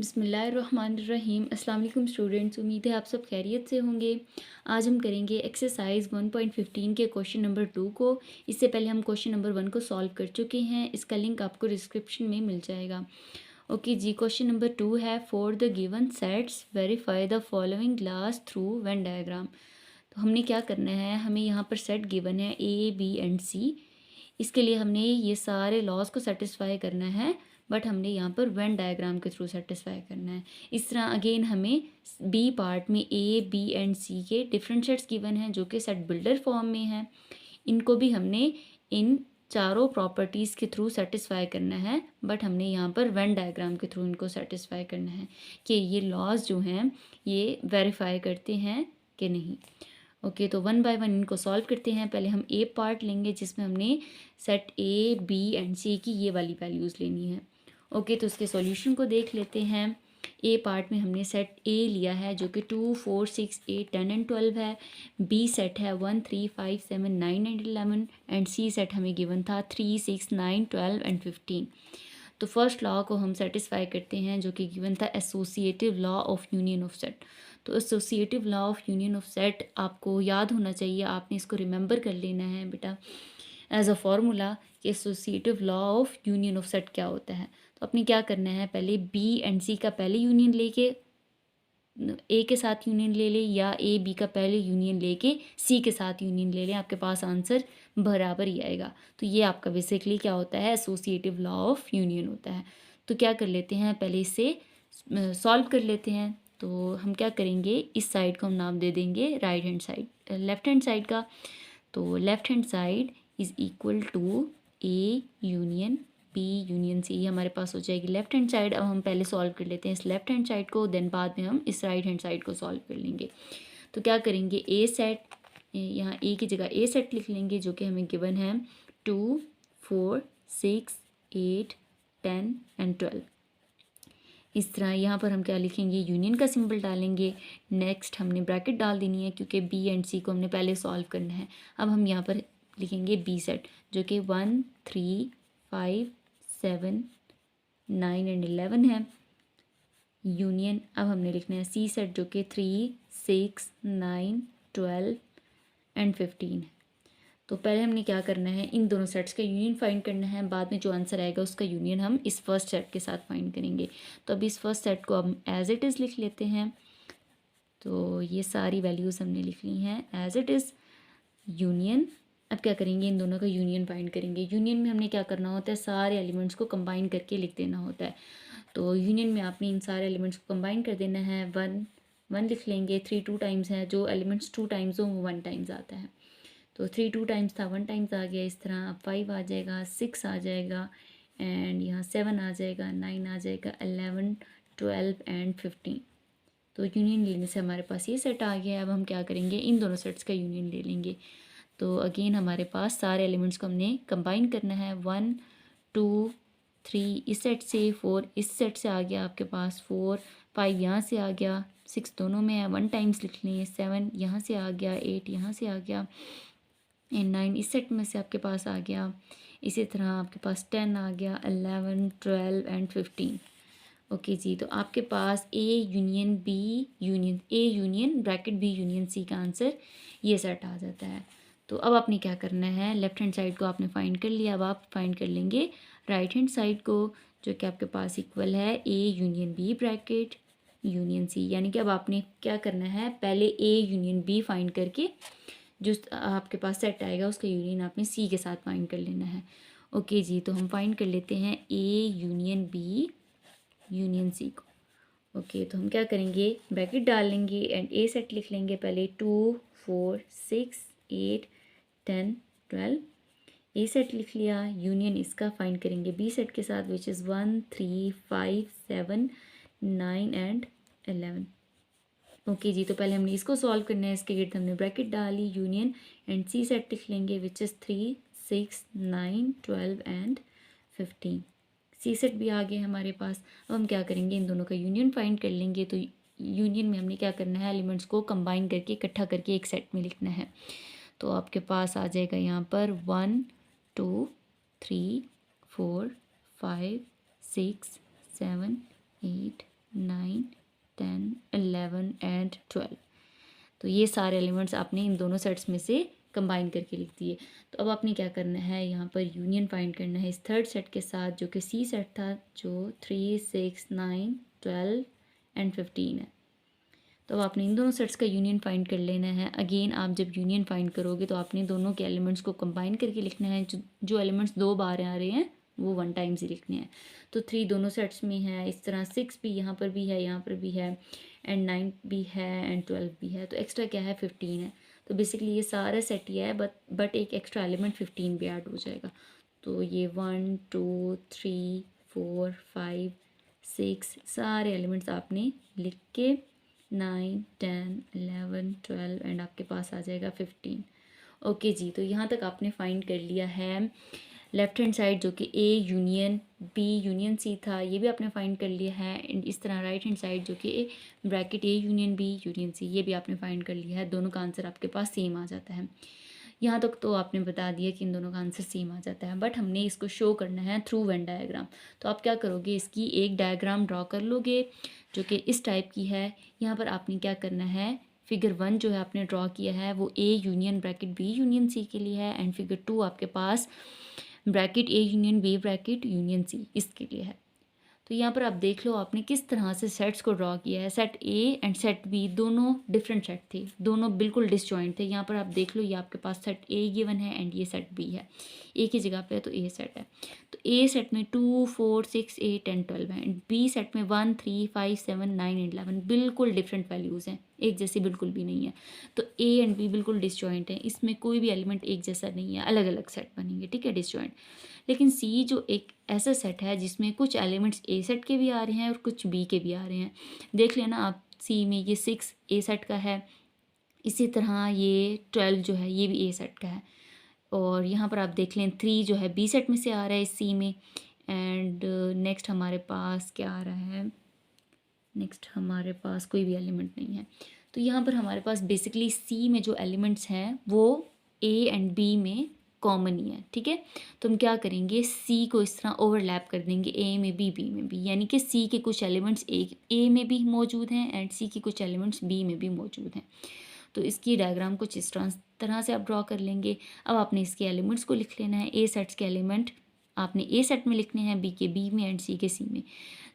बिस्मिल्लाहिर्रहमानिर्रहीम। अस्सलाम वालेकुम स्टूडेंट्स, उम्मीद है आप सब खैरियत से होंगे। आज हम करेंगे एक्सरसाइज 1.15 के क्वेश्चन नंबर 2 को। इससे पहले हम क्वेश्चन नंबर 1 को सॉल्व कर चुके हैं। इसका लिंक आपको डिस्क्रिप्शन में मिल जाएगा। ओके जी, क्वेश्चन नंबर 2 है for the given sets verify the following last through Venn diagram. तो हमने क्या करना है, हमें यहाँ पर सेट गिवन है ए बी एंड सी। इसके लिए हमने ये सारे लॉज को सेटिस्फाई करना है, बट हमने यहाँ पर वेन डायग्राम के थ्रू सेटिस्फाई करना है। इस तरह अगेन हमें बी पार्ट में ए बी एंड सी के डिफरेंट सेट्स गिवन हैं जो कि सेट बिल्डर फॉर्म में हैं। इनको भी हमने इन चारों प्रॉपर्टीज़ के थ्रू सेटिस्फाई करना है, बट हमने यहाँ पर वेन डायग्राम के थ्रू इनको सेटिस्फाई करना है कि ये लॉज जो हैं ये वेरीफाई करते हैं कि नहीं। ओके, तो वन बाय वन इनको सॉल्व करते हैं। पहले हम ए पार्ट लेंगे जिसमें हमने set A B and C की ये वाली वैल्यूज़ लेनी है। ओके, तो इसके सॉल्यूशन को देख लेते हैं। ए पार्ट में हमने सेट ए लिया है जो कि 2 4 6 8 10 एंड 12 है। बी सेट है 1 3 5 7 9 एंड 11 एंड सी सेट हमें गिवन था 3 6 9 12 एंड 15। तो फर्स्ट लॉ को हम सेटिस्फाई करते हैं जो कि गिवन था associative law of union of set. तो associative law of union of set आपको याद होना चाहिए, आपने इसको रिमेंबर कर लेना है बेटा एज अ फॉर्मूला कि associative law of union of set क्या होता है। तो अपने क्या करना है, पहले बी एंड सी का पहले यूनियन लेके ए के साथ यूनियन ले लें, या ए बी का पहले यूनियन लेके सी के साथ यूनियन ले लें, आपके पास आंसर बराबर ही आएगा। तो ये आपका बेसिकली क्या होता है, एसोसिएटिव लॉ ऑफ यूनियन होता है। तो क्या कर लेते हैं, पहले इसे सॉल्व कर लेते हैं। तो हम क्या करेंगे, इस साइड को हम नाम दे देंगे right hand side, left hand side का। तो left hand side is equal to A union B union C, ये हमारे पास हो जाएगी लेफ्ट हैंड साइड। अब हम पहले सॉल्व कर लेते हैं इस लेफ्ट हैंड साइड को, देन बाद में हम इस राइट हैंड साइड को सॉल्व कर लेंगे। तो क्या करेंगे, ए सेट, यहाँ ए की जगह ए सेट लिख लेंगे जो कि हमें गिवन है 2 4 6 8 10 एंड 12। इस तरह यहाँ पर हम क्या लिखेंगे, यूनियन का सिंबल डालेंगे। नेक्स्ट हमने ब्रैकेट डाल देनी है क्योंकि बी एंड सी को हमने पहले सॉल्व करना है। अब हम यहाँ पर लिखेंगे बी सेट जो कि 1 3 5 7 9 एंड 11 है। यूनियन अब हमने लिखना है सी सेट जो कि 3 6 9 12 एंड 15 है। तो पहले हमने क्या करना है, इन दोनों सेट्स का यूनियन फाइंड करना है, बाद में जो आंसर आएगा उसका यूनियन हम इस फर्स्ट सेट के साथ फाइंड करेंगे। तो अब इस फर्स्ट सेट को हम एज इट इज़ लिख लेते हैं। तो ये सारी वैल्यूज़ हमने लिख ली हैं एज इट इज़ यूनियन। अब क्या करेंगे, इन दोनों का यूनियन फाइंड करेंगे। यूनियन में हमने क्या करना होता है, सारे एलिमेंट्स को कंबाइन करके लिख देना होता है। तो यूनियन में आपने इन सारे एलिमेंट्स को कंबाइन कर देना है। 1 1 लिख लेंगे, 3 2 टाइम्स है, जो एलिमेंट्स 2 टाइम्स हो वो 1 टाइम्स आता है। तो 3 2 टाइम्स था, 1 टाइम्स आ गया। इस तरह अब 5 आ जाएगा, 6 आ जाएगा एंड यहाँ 7 आ जाएगा, 9 आ जाएगा, 11 12 एंड 15। तो यूनियन लेने से हमारे पास ये सेट आ गया है। अब हम क्या करेंगे, इन दोनों सेट्स का यूनियन ले लेंगे। तो अगेन हमारे पास सारे एलिमेंट्स को हमने कंबाइन करना है। 1 2 3 इस सेट से, 4 इस सेट से आ गया आपके पास, 4 5 यहाँ से आ गया, 6 दोनों में है, 1 टाइम्स लिख लें, 7 यहाँ से आ गया, 8 यहाँ से आ गया एंड 9 इस सेट में से आपके पास आ गया। इसी तरह आपके पास 10 आ गया, 11 12 एंड 15। ओके जी, तो आपके पास A union B union A union bracket B union C का आंसर ये सेट आ जाता है। तो अब आपने क्या करना है, लेफ्ट हैंड साइड को आपने फाइंड कर लिया, अब आप फाइंड कर लेंगे राइट हैंड साइड को जो कि आपके पास इक्वल है A union B bracket union C. यानी कि अब आपने क्या करना है, पहले ए यूनियन बी फाइंड करके जो आपके पास सेट आएगा उसका यूनियन आपने सी के साथ फाइंड कर लेना है। ओके जी, तो हम फाइंड कर लेते हैं A union B union C को। ओके, तो हम क्या करेंगे, ब्रैकेट डाल लेंगे एंड ए सेट लिख लेंगे पहले 2 4 6 8 10 12। ए सेट लिख लिया, यूनियन इसका फाइंड करेंगे बी सेट के साथ विच इज़ 1 3 5 7 9 एंड 11। ओके जी, तो पहले हमने इसको सॉल्व करना है, इसके गिर्द हमने ब्रैकेट डाली, यूनियन एंड सी सेट लिख लेंगे which is 3 6 9 12 and 15। C set भी आ गया हमारे पास। अब हम क्या करेंगे, इन दोनों का यूनियन फाइंड कर लेंगे। तो यूनियन में हमने क्या करना है, एलिमेंट्स को कंबाइन करके इकट्ठा करके एक सेट में लिखना है। तो आपके पास आ जाएगा यहाँ पर 1 2 3 4 5 6 7 8 12। तो ये सारे एलिमेंट्स आपने इन दोनों सेट्स में से कंबाइन करके लिख दिए। तो अब आपने क्या करना है, यहाँ पर यूनियन फाइंड करना है इस थर्ड सेट के साथ जो कि सी सेट था, जो 3, 6, 9, 12 एंड 15 है। तो अब आपने इन दोनों सेट्स का यूनियन फाइंड कर लेना है। अगेन आप जब यूनियन फाइंड करोगे तो आपने दोनों के एलिमेंट्स को कंबाइन करके लिखना है। जो एलिमेंट्स 2 बार आ रहे हैं वो 1 टाइम्स ही लिखने हैं। तो 3 दोनों सेट्स में है, इस तरह 6 भी यहाँ पर भी है, यहाँ पर भी है, एंड 9 भी है, एंड 12 भी है। तो एक्स्ट्रा क्या है, 15 है। तो बेसिकली ये सारा सेट ही है, बट एक एक्स्ट्रा एलिमेंट 15 भी ऐड हो जाएगा। तो ये 1, 2, 3, 4, 5, 6 सारे एलिमेंट्स आपने लिख के 9, 10, 11, 12 एंड आपके पास आ जाएगा 15। ओके जी, तो यहाँ तक आपने फाइंड कर लिया है लेफ्ट हैंड साइड जो कि A union B union C था, ये भी आपने फाइंड कर लिया है। एंड इस तरह राइट हैंड साइड जो कि bracket A union B union C, ये भी आपने फाइंड कर लिया है। दोनों का आंसर आपके पास सेम आ जाता है। यहाँ तक तो आपने बता दिया कि इन दोनों का आंसर सेम आ जाता है, बट हमने इसको शो करना है थ्रू वेन डायग्राम। तो आप क्या करोगे, इसकी एक डायग्राम ड्रॉ कर लोगे जो कि इस टाइप की है। यहाँ पर आपने क्या करना है, फिगर 1 जो है आपने ड्रॉ किया है वो A union bracket B union C के लिए है, एंड फिगर 2 आपके पास bracket A union B bracket union C इसके लिए है। तो यहाँ पर आप देख लो आपने किस तरह से सेट्स को ड्रॉ किया है। Set A and set B दोनों डिफरेंट सेट थे, दोनों बिल्कुल डिसजॉइंट थे। यहाँ पर आप देख लो ये आपके पास सेट ए गिवन है एंड ये सेट बी है, एक ही जगह पे है तो ए सेट है। तो ए सेट में 2, 4, 6, 8 एंड 12 है, एंड बी सेट में 1, 3, 5, 7, 9 एंड 11 बिल्कुल डिफरेंट वैल्यूज़ हैं, एक जैसी बिल्कुल भी नहीं है। तो ए एंड बी बिल्कुल डिसजॉइंट है, इसमें कोई भी एलिमेंट एक जैसा नहीं है, अलग अलग सेट बनेंगे, ठीक है, डिसजॉइंट। लेकिन सी जो एक ऐसा सेट है जिसमें कुछ एलिमेंट्स ए सेट के भी आ रहे हैं और कुछ बी के भी आ रहे हैं। देख लेना आप, सी में ये 6 ए सेट का है, इसी तरह ये 12 जो है ये भी ए सेट का है। और यहाँ पर आप देख लें 3 जो है बी सेट में से आ रहा है इस सी में। एंड नेक्स्ट हमारे पास क्या आ रहा है, नेक्स्ट हमारे पास कोई भी एलिमेंट नहीं है। तो यहाँ पर हमारे पास बेसिकली सी में जो एलिमेंट्स हैं वो ए एंड बी में कॉमन ही है, ठीक है। तो हम क्या करेंगे, सी को इस तरह ओवरलैप कर देंगे ए में भी बी में भी, यानी कि सी के कुछ एलिमेंट्स ए में भी मौजूद हैं एंड सी के कुछ एलिमेंट्स बी में भी मौजूद हैं। तो इसकी डायग्राम कुछ इस तरह से आप ड्रॉ कर लेंगे। अब आपने इसके एलिमेंट्स को लिख लेना है। ए सेट्स के एलिमेंट आपने ए सेट में लिखने हैं, बी के बी में एंड सी के सी में।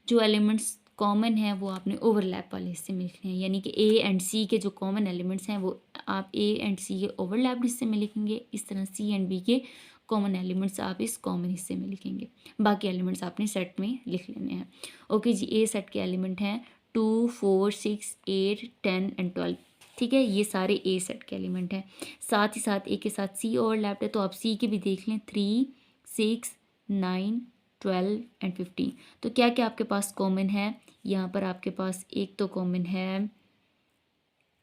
जो एलिमेंट्स कॉमन है वो आपने ओवरलैप वाले हिस्से में लिखने हैं, यानी कि ए एंड सी के जो कॉमन एलिमेंट्स हैं वो आप ए एंड सी के ओवरलैप हिस्से में लिखेंगे। इस तरह सी एंड बी के कॉमन एलिमेंट्स आप इस कॉमन हिस्से में लिखेंगे, बाकी एलिमेंट्स आपने सेट में लिख लेने हैं। ओके जी, ए सेट के एलिमेंट हैं 2, 4, 6, 8, 10 एंड 12, ठीक है, ये सारे ए सेट के एलिमेंट हैं। साथ ही साथ ए के साथ सी ओवरलैप्ड है, तो आप सी के भी देख लें, 3, 6, 9, 12 एंड 15। तो क्या क्या आपके पास कॉमन है, यहाँ पर आपके पास एक तो कॉमन है,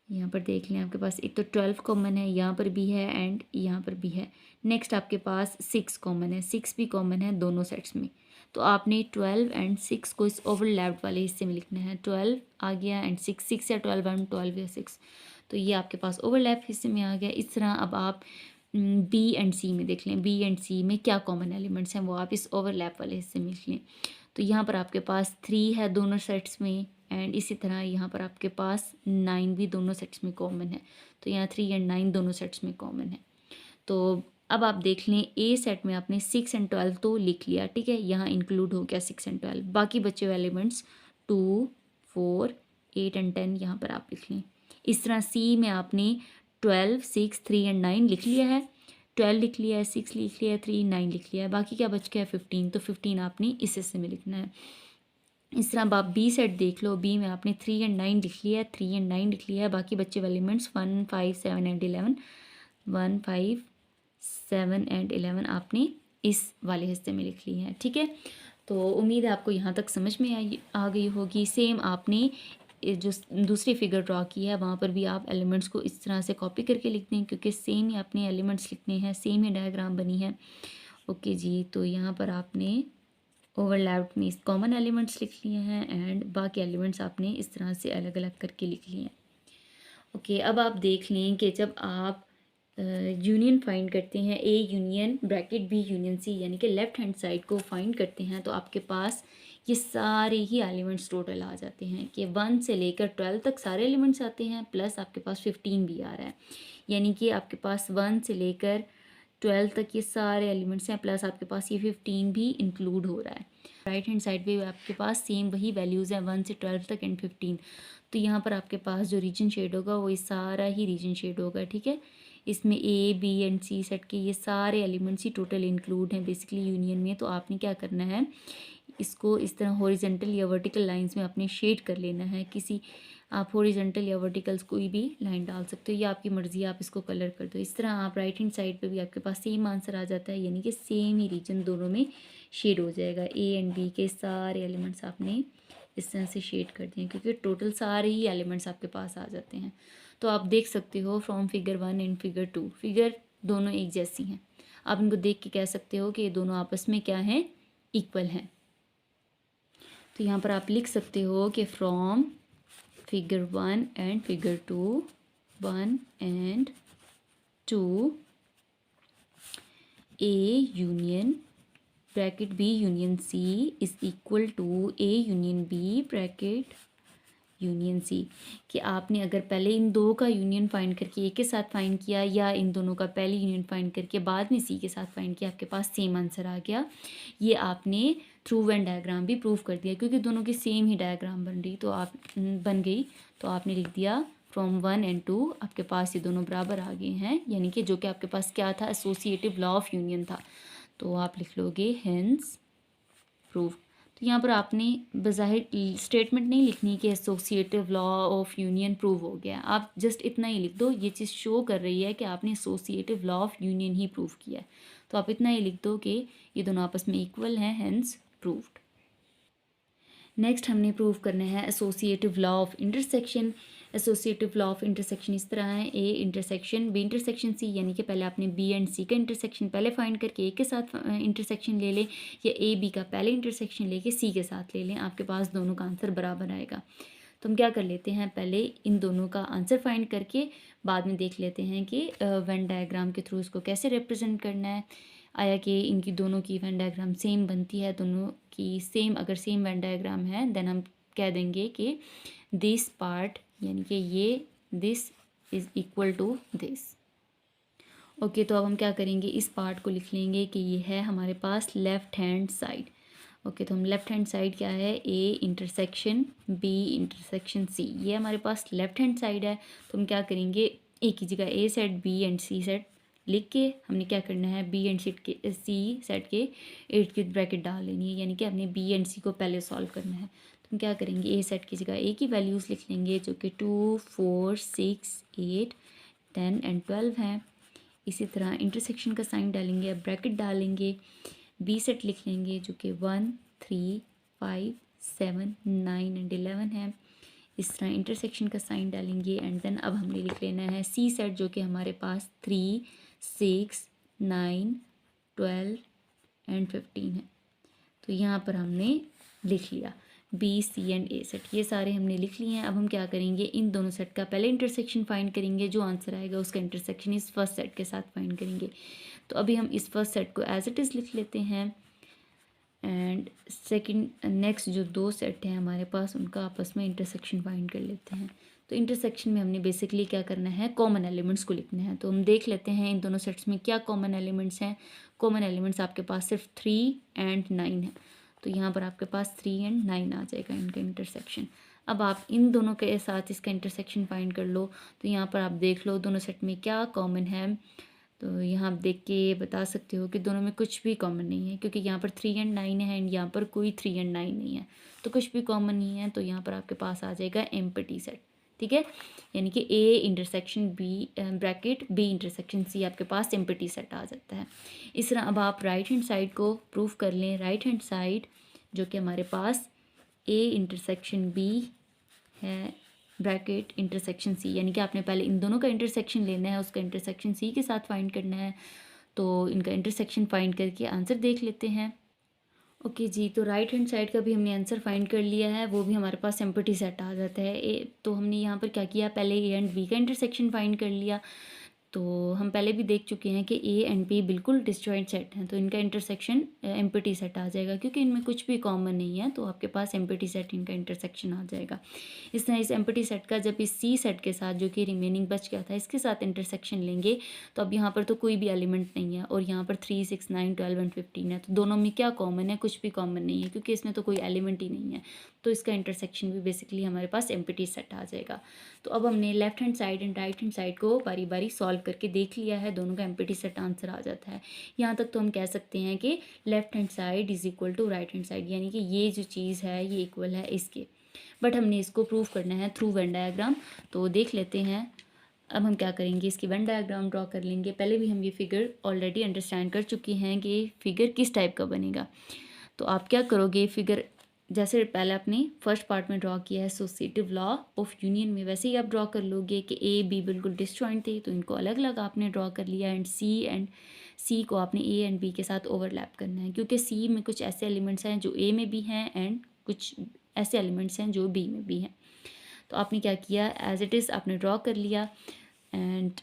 यहाँ पर देख लें आपके पास एक तो 12 कॉमन है, यहाँ पर भी है एंड यहाँ पर भी है। नेक्स्ट आपके पास 6 कॉमन है, 6 भी कॉमन है दोनों सेट्स में। तो आपने 12 एंड 6 को इस ओवरलैप्ड वाले हिस्से में लिखना है। 12 आ गया एंड 6, 6 या 12 एंड 12 या 6, तो ये आपके पास ओवरलैप हिस्से में आ गया। इस तरह अब आप बी एंड सी में देख लें, बी एंड सी में क्या कॉमन एलिमेंट्स हैं वो आप इस ओवरलैप वाले हिस्से में लिख लें। तो यहाँ पर आपके पास 3 है दोनों सेट्स में, एंड इसी तरह यहाँ पर आपके पास 9 भी दोनों सेट्स में कॉमन है। तो यहाँ 3 एंड 9 दोनों सेट्स में कॉमन है। तो अब आप देख लें ए सेट में आपने 6 एंड 12 तो लिख लिया, ठीक है, यहाँ इंक्लूड हो गया 6 एंड 12। बाकी बचे हुए एलिमेंट्स 2, 4, 8 एंड 10 यहाँ पर आप लिख लें। इस तरह सी में आपने 12, 6, 3 एंड 9 लिख लिया है, 12 लिख लिया है, 6 लिख लिया है, 3, 9 लिख लिया है, बाकी क्या बच गया है 15। तो 15 आपने इस हिस्से में लिखना है। इस तरह अब आप बी सेट देख लो, बी में आपने 3 एंड 9 लिख लिया है, 3 एंड 9 लिख लिया है, बाकी बच्चे वाले एलिमेंट्स 1, 5, 7 एंड 11, 1, 5, 7 एंड 11 आपने इस वाले हिस्से में लिख लिए हैं, ठीक है। तो उम्मीद है आपको यहाँ तक समझ में आ गई होगी। सेम आपने जो दूसरी फिगर ड्रॉ की है वहाँ पर भी आप एलिमेंट्स को इस तरह से कॉपी करके लिख दें, क्योंकि सेम ही आपने एलिमेंट्स लिखने हैं, सेम ही डायग्राम बनी है। ओके जी, तो यहाँ पर आपने ओवरलैप में इस कॉमन एलिमेंट्स लिख लिए हैं एंड बाकी एलिमेंट्स आपने इस तरह से अलग अलग करके लिख लिए हैं। ओके, अब आप देख लें कि जब आप यूनियन फाइंड करते हैं, A union bracket B union C, यानी कि लेफ्ट हैंड साइड को फाइंड करते हैं, तो आपके पास ये सारे ही एलिमेंट्स टोटल आ जाते हैं कि 1 से लेकर 12 तक सारे एलिमेंट्स आते हैं, प्लस आपके पास 15 भी आ रहा है, यानी कि आपके पास 1 से लेकर 12 तक ये सारे एलिमेंट्स हैं, प्लस आपके पास ये 15 भी इंक्लूड हो रहा है। राइट हैंड साइड पे आपके पास सेम वही वैल्यूज़ हैं 1 से 12 तक एंड 15। तो यहाँ पर आपके पास जो रीजन शेड होगा वो ये सारा ही रीजन शेड होगा, ठीक है। इसमें A B and C set के ये सारे एलिमेंट्स ही टोटल इंक्लूड हैं बेसिकली यूनियन में। तो आपने क्या करना है, इसको इस तरह हॉरिजॉन्टल या वर्टिकल लाइंस में अपने शेड कर लेना है। किसी आप हॉरिजॉन्टल या वर्टिकल्स कोई भी लाइन डाल सकते हो, या आपकी मर्ज़ी है, आप इसको कलर कर दो। इस तरह आप राइट हैंड साइड पे भी आपके पास सेम आंसर आ जाता है, यानी कि सेम ही रीजन दोनों में शेड हो जाएगा। ए एंड बी के सारे एलिमेंट्स आपने इस तरह से शेड कर दिए, क्योंकि टोटल सारे ही एलिमेंट्स आपके पास आ जाते हैं। तो आप देख सकते हो from figure 1 and figure 2, figure दोनों एक जैसी हैं। आप इनको देख के कह सकते हो कि ये दोनों आपस में क्या हैं, इक्वल हैं। तो यहाँ पर आप लिख सकते हो कि from figure 1 and figure 2, 1 and 2, A union bracket B union C is equal to A union B bracket union C. कि आपने अगर पहले इन दो का यूनियन फाइंड करके ए के साथ फाइंड किया, या इन दोनों का पहले यूनियन फाइंड करके बाद में सी के साथ फाइंड किया, आपके पास सेम आंसर आ गया। ये आपने थ्रू वेन डायग्राम भी प्रूव कर दिया, क्योंकि दोनों की सेम ही डायग्राम बन गई। तो आपने लिख दिया फ्रॉम 1 एंड 2 आपके पास ये दोनों बराबर आ गए हैं, यानी कि जो कि आपके पास क्या था, एसोसिएटिव लॉ ऑफ यूनियन था। तो आप लिख लोगे हेंस प्रूव। तो यहाँ पर आपने बज़ाहिर स्टेटमेंट नहीं लिखनी कि associative law of union prove हो गया, आप जस्ट इतना ही लिख दो, ये चीज़ शो कर रही है कि आपने associative law of union he prove किया है। तो आप इतना ही लिख दो कि ये दोनों आपस में इक्वल हैं, हेंस प्रूव्ड। नेक्स्ट हमने प्रूव करना है associative law of intersection. Associative law of intersection इस तरह है, A intersection B intersection C, यानी कि पहले आपने बी एंड सी का इंटरसेक्शन पहले फाइंड करके ए के साथ इंटरसेक्शन ले लें, या ए बी का पहले इंटरसेक्शन लेके सी के साथ ले लें, आपके पास दोनों का आंसर बराबर आएगा। तो हम क्या कर लेते हैं, पहले इन दोनों का आंसर फाइंड करके बाद में देख लेते हैं कि वेन डायग्राम के थ्रू इसको कैसे रिप्रेजेंट करना है। आया कि इनकी दोनों की वेन डायग्राम सेम बनती है, दोनों की सेम, अगर सेम वेन डायग्राम है देन हम कह देंगे कि दिस पार्ट, यानी कि ये this is equal to this. Okay, तो अब हम क्या करेंगे, इस पार्ट को लिख लेंगे कि ये है हमारे पास लेफ़्ट हैंड साइड। ओके, तो हम लेफ़्ट हैंड साइड क्या है, A intersection B intersection C, ये हमारे पास लेफ़्ट हैंड साइड है। तो हम क्या करेंगे, ए की जगह A set B and C set लिख के हमने क्या करना है, बी एंड सी सेट के 8 की ब्रैकेट डाल लेनी है, यानी कि हमने बी एंड सी को पहले सॉल्व करना है। तो हम क्या करेंगे, ए सेट की जगह ए की वैल्यूज़ लिख लेंगे जो कि 2 4 6 8 10 एंड 12 हैं। इसी तरह इंटरसेक्शन का साइन डालेंगे, अब ब्रैकेट डालेंगे, बी सेट लिख लेंगे जो कि 1 3 5 7 9 एंड 11 है। इस तरह इंटरसेक्शन का साइन डालेंगे एंड देन अब हमने लिख लेना है सी सेट जो कि हमारे पास 3 6 9 12 एंड 15 है। तो यहाँ पर हमने लिख लिया B C and A set, ये सारे हमने लिख लिए हैं। अब हम क्या करेंगे, इन दोनों सेट का पहले इंटरसेक्शन फाइंड करेंगे, जो आंसर आएगा उसका इंटरसेक्शन इस फर्स्ट सेट के साथ फाइंड करेंगे। तो अभी हम इस फर्स्ट सेट को एज इट इज़ लिख लेते हैं एंड सेकंड नेक्स्ट जो दो सेट हैं हमारे पास उनका आपस में इंटरसेक्शन फाइंड कर लेते हैं। तो इंटरसेक्शन में हमने बेसिकली क्या करना है, कॉमन एलिमेंट्स को लिखना है। तो हम देख लेते हैं इन दोनों सेट्स में क्या कॉमन एलिमेंट्स हैं। कॉमन एलिमेंट्स आपके पास सिर्फ 3 एंड 9 है, तो यहाँ पर आपके पास 3 एंड 9 आ जाएगा इनका इंटरसेक्शन। अब आप इन दोनों के साथ इसका इंटरसेक्शन फाइंड कर लो। तो यहाँ पर आप देख लो दोनों सेट में क्या कॉमन है। तो यहाँ आप देख के ये बता सकते हो कि दोनों में कुछ भी कॉमन नहीं है, क्योंकि यहाँ पर 3 एंड 9 है एंड यहाँ पर कोई 3 एंड 9 नहीं है, तो कुछ भी कॉमन नहीं है। तो यहाँ पर आपके पास आ जाएगा एम्प्टी सेट, ठीक है, यानी कि A intersection B bracket B intersection C आपके पास एम्प्टी सेट आ जाता है। इस तरह अब आप राइट हैंड साइड को प्रूव कर लें। राइट हैंड साइड जो कि हमारे पास ए इंटरसेक्शन बी है ब्रैकेट इंटरसेक्शन सी, यानी कि आपने पहले इन दोनों का इंटरसेक्शन लेना है, उसका इंटरसेक्शन सी के साथ फाइंड करना है। तो इनका इंटरसेक्शन फाइंड करके आंसर देख लेते हैं। ओके जी, तो राइट हैंड साइड का भी हमने आंसर फाइंड कर लिया है, वो भी हमारे पास एम्प्टी सेट आ जाता है। तो हमने यहाँ पर क्या किया, पहले ए एंड बी का इंटरसेक्शन फाइंड कर लिया। तो हम पहले भी देख चुके हैं कि ए एंड बी बिल्कुल डिसजॉइंट सेट हैं, तो इनका इंटरसेक्शन एम्प्टी सेट आ जाएगा, क्योंकि इनमें कुछ भी कॉमन नहीं है, तो आपके पास एम्प्टी सेट इनका इंटरसेक्शन आ जाएगा। इस तरह इस एम्प्टी सेट का जब इस सी सेट के साथ, जो कि रिमेनिंग बच गया था, इसके साथ इंटरसेक्शन लेंगे, तो अब यहाँ पर तो कोई भी एलिमेंट नहीं है, और यहाँ पर 3, 6, 9, 12 एंड 15 है, तो दोनों में क्या कॉमन है? कुछ भी कॉमन नहीं है, क्योंकि इसमें तो कोई एलिमेंट ही नहीं है, तो इसका इंटरसेक्शन भी बेसिकली हमारे पास एम्प्टी सेट आ जाएगा। तो अब हमने left hand side and right hand side को बारी बारी सॉल्व करके देख लिया है, दोनों का एम्प्टी सेट आंसर आ जाता है। यहाँ तक तो हम कह सकते हैं कि left hand side is equal to right hand side, यानी कि ये जो चीज़ है ये इक्वल है इसके। बट हमने इसको प्रूव करना है थ्रू वेन डायग्राम, तो देख लेते हैं। अब हम क्या करेंगे, इसकी वेन डायग्राम ड्रॉ कर लेंगे। पहले भी हम ये फिगर ऑलरेडी अंडरस्टैंड कर चुके हैं कि फिगर किस टाइप का बनेगा। तो आप क्या करोगे, फिगर जैसे पहले आपने फर्स्ट पार्ट में ड्रॉ किया है एसोसिएटिव लॉ ऑफ यूनियन में, वैसे ही आप ड्रॉ कर लोगे कि ए बी बिल्कुल डिसजॉइंट थे, तो इनको अलग अलग आपने ड्रॉ कर लिया, एंड सी को आपने ए एंड बी के साथ ओवरलैप करना है, क्योंकि सी में कुछ ऐसे एलिमेंट्स हैं जो ए में भी हैं एंड कुछ ऐसे एलिमेंट्स हैं जो बी में भी हैं। तो आपने क्या किया, एज इट इज़ आपने ड्रॉ कर लिया, एंड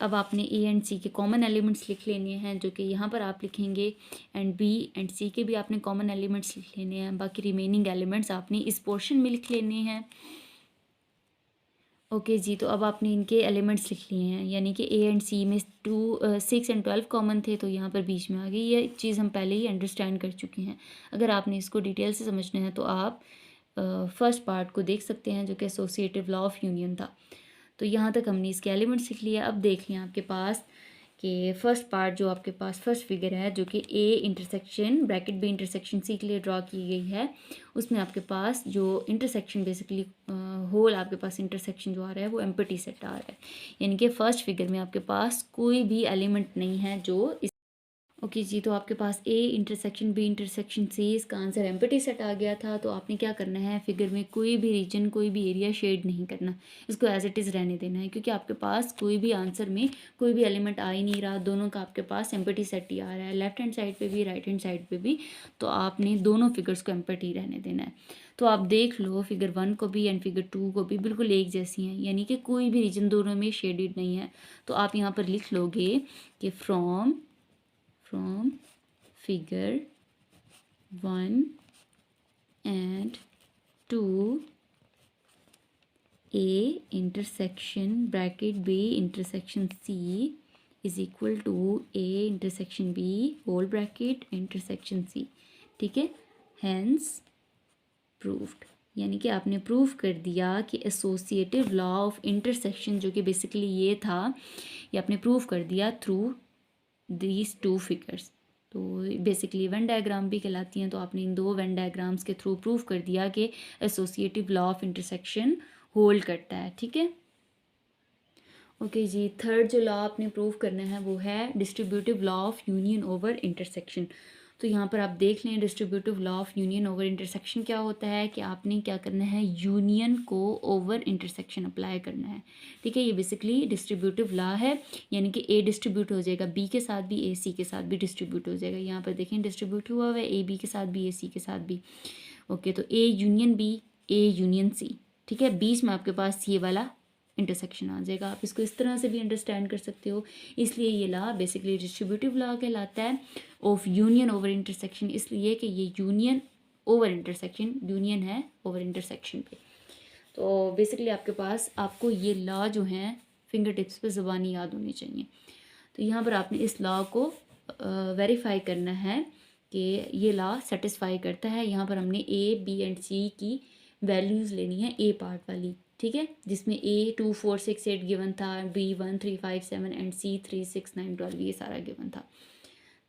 अब आपने ए एंड सी के कॉमन एलिमेंट्स लिख लेने हैं, जो कि यहाँ पर आप लिखेंगे, एंड बी एंड सी के भी आपने कॉमन एलिमेंट्स लिख लेने हैं। बाकी रिमेनिंग एलिमेंट्स आपने इस पोर्शन में लिख लेने हैं। ओके जी, तो अब आपने इनके एलिमेंट्स लिख लिए हैं, यानी कि ए एंड सी में 6 एंड 12 कॉमन थे, तो यहाँ पर बीच में आ गई। ये चीज़ हम पहले ही अंडरस्टैंड कर चुके हैं। अगर आपने इसको डिटेल से समझना है तो आप फर्स्ट पार्ट को देख सकते हैं, जो कि एसोसिएटिव लॉ ऑफ यूनियन था। तो यहाँ तक हमने इसके एलिमेंट्स लिख लिया। अब देख लें आपके पास कि फर्स्ट पार्ट जो आपके पास फर्स्ट फिगर है, जो कि A intersection bracket B intersection C के लिए ड्रॉ की गई है, उसमें आपके पास जो इंटरसेक्शन बेसिकली होल आपके पास इंटरसेक्शन जो आ रहा है वो एम्प्टी सेट आ रहा है, यानी कि फर्स्ट फिगर में आपके पास कोई भी एलिमेंट नहीं है जो इस ओके जी, तो आपके पास A intersection B intersection C, इसका आंसर एम्प्टी सेट आ गया था। तो आपने क्या करना है, फिगर में कोई भी रीजन कोई भी एरिया शेड नहीं करना, इसको एज इट इज़ रहने देना है, क्योंकि आपके पास कोई भी आंसर में कोई भी एलिमेंट आ ही नहीं रहा, दोनों का आपके पास एम्प्टी सेट ही आ रहा है, लेफ्ट हैंड साइड पे भी राइट हैंड साइड पे भी। तो आपने दोनों फिगर्स को एम्प्टी रहने देना है। तो आप देख लो, फिगर 1 को भी एंड फिगर 2 को भी बिल्कुल एक जैसी हैं, यानी कि कोई भी रीजन दोनों में शेडेड नहीं है। तो आप यहाँ पर लिख लोगे कि from figure 1 and 2 A intersection bracket B intersection C is equal to A intersection B whole bracket intersection C। ठीक है, hence proved, यानी कि आपने प्रूव कर दिया कि एसोसिएटिव लॉ ऑफ इंटरसेक्शन, जो कि बेसिकली ये था, ये आपने प्रूव कर दिया थ्रू दीज टू फिगर्स। तो बेसिकली वेन डायग्राम भी कहलाती हैं, तो आपने इन दो वेन डायग्राम्स के थ्रू प्रूव कर दिया कि associative law of intersection hold करता है। ठीक है, ओके जी, थर्ड जो लॉ आपने प्रूव करना है वो है distributive law of union over intersection. तो यहाँ पर आप देख लें, distributive law of union over intersection क्या होता है कि आपने क्या करना है, यूनियन को ओवर इंटरसेक्शन अप्लाई करना है। ठीक है, ये बेसिकली डिस्ट्रीब्यूटिव लॉ है, यानी कि ए डिस्ट्रीब्यूट हो जाएगा बी के साथ भी, ए सी के साथ भी डिस्ट्रीब्यूट हो जाएगा। यहाँ पर देखें डिस्ट्रीब्यूट हुआ हुआ है, ए बी के साथ भी, ए सी के साथ भी। ओके, तो A union B, A union C. ठीक है, बीच में आपके पास ये वाला इंटरसेक्शन आ जाएगा। आप इसको इस तरह से भी अंडरस्टैंड कर सकते हो। इसलिए ये लॉ बेसिकली डिस्ट्रीब्यूटिव लॉ कहलाता है ऑफ यूनियन ओवर इंटरसेक्शन, इसलिए कि ये यूनियन ओवर इंटरसेक्शन, यूनियन है ओवर इंटरसेक्शन पे। तो बेसिकली आपके पास आपको ये लॉ जो हैं फिंगर टिप्स पे ज़बानी याद होनी चाहिए। तो यहाँ पर आपने इस लॉ को वेरीफाई करना है कि ये लॉ सेटिस्फाई करता है। यहाँ पर हमने ए बी एंड सी की वैल्यूज़ लेनी है, ए पार्ट वाली। ठीक है, जिसमें ए 2 4 6 8 गिवन था, बी 1 3 5 7 एंड सी 3 6 9 12 ये सारा गिवन था।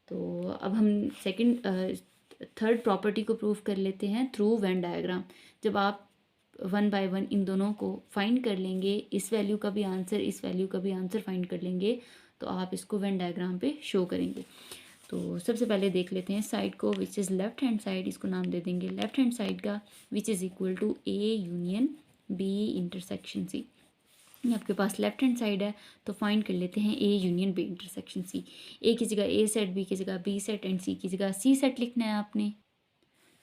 तो अब हम थर्ड प्रॉपर्टी को प्रूव कर लेते हैं थ्रू वेन डायग्राम। जब आप 1 बाय 1 इन दोनों को फाइंड कर लेंगे, इस वैल्यू का भी आंसर इस वैल्यू का भी आंसर फाइंड कर लेंगे, तो आप इसको वेन डायग्राम पे शो करेंगे। तो सबसे पहले देख लेते हैं साइड को, which is left hand side, इसको नाम दे देंगे लेफ्ट हैंड साइड का, which is equal to A union B intersection C. ये आपके पास लेफ्ट हैंड साइड है, तो फाइंड कर लेते हैं A union B intersection C. A की जगह ए सेट, बी की जगह बी सेट एंड सी की जगह सी सेट लिखना है आपने।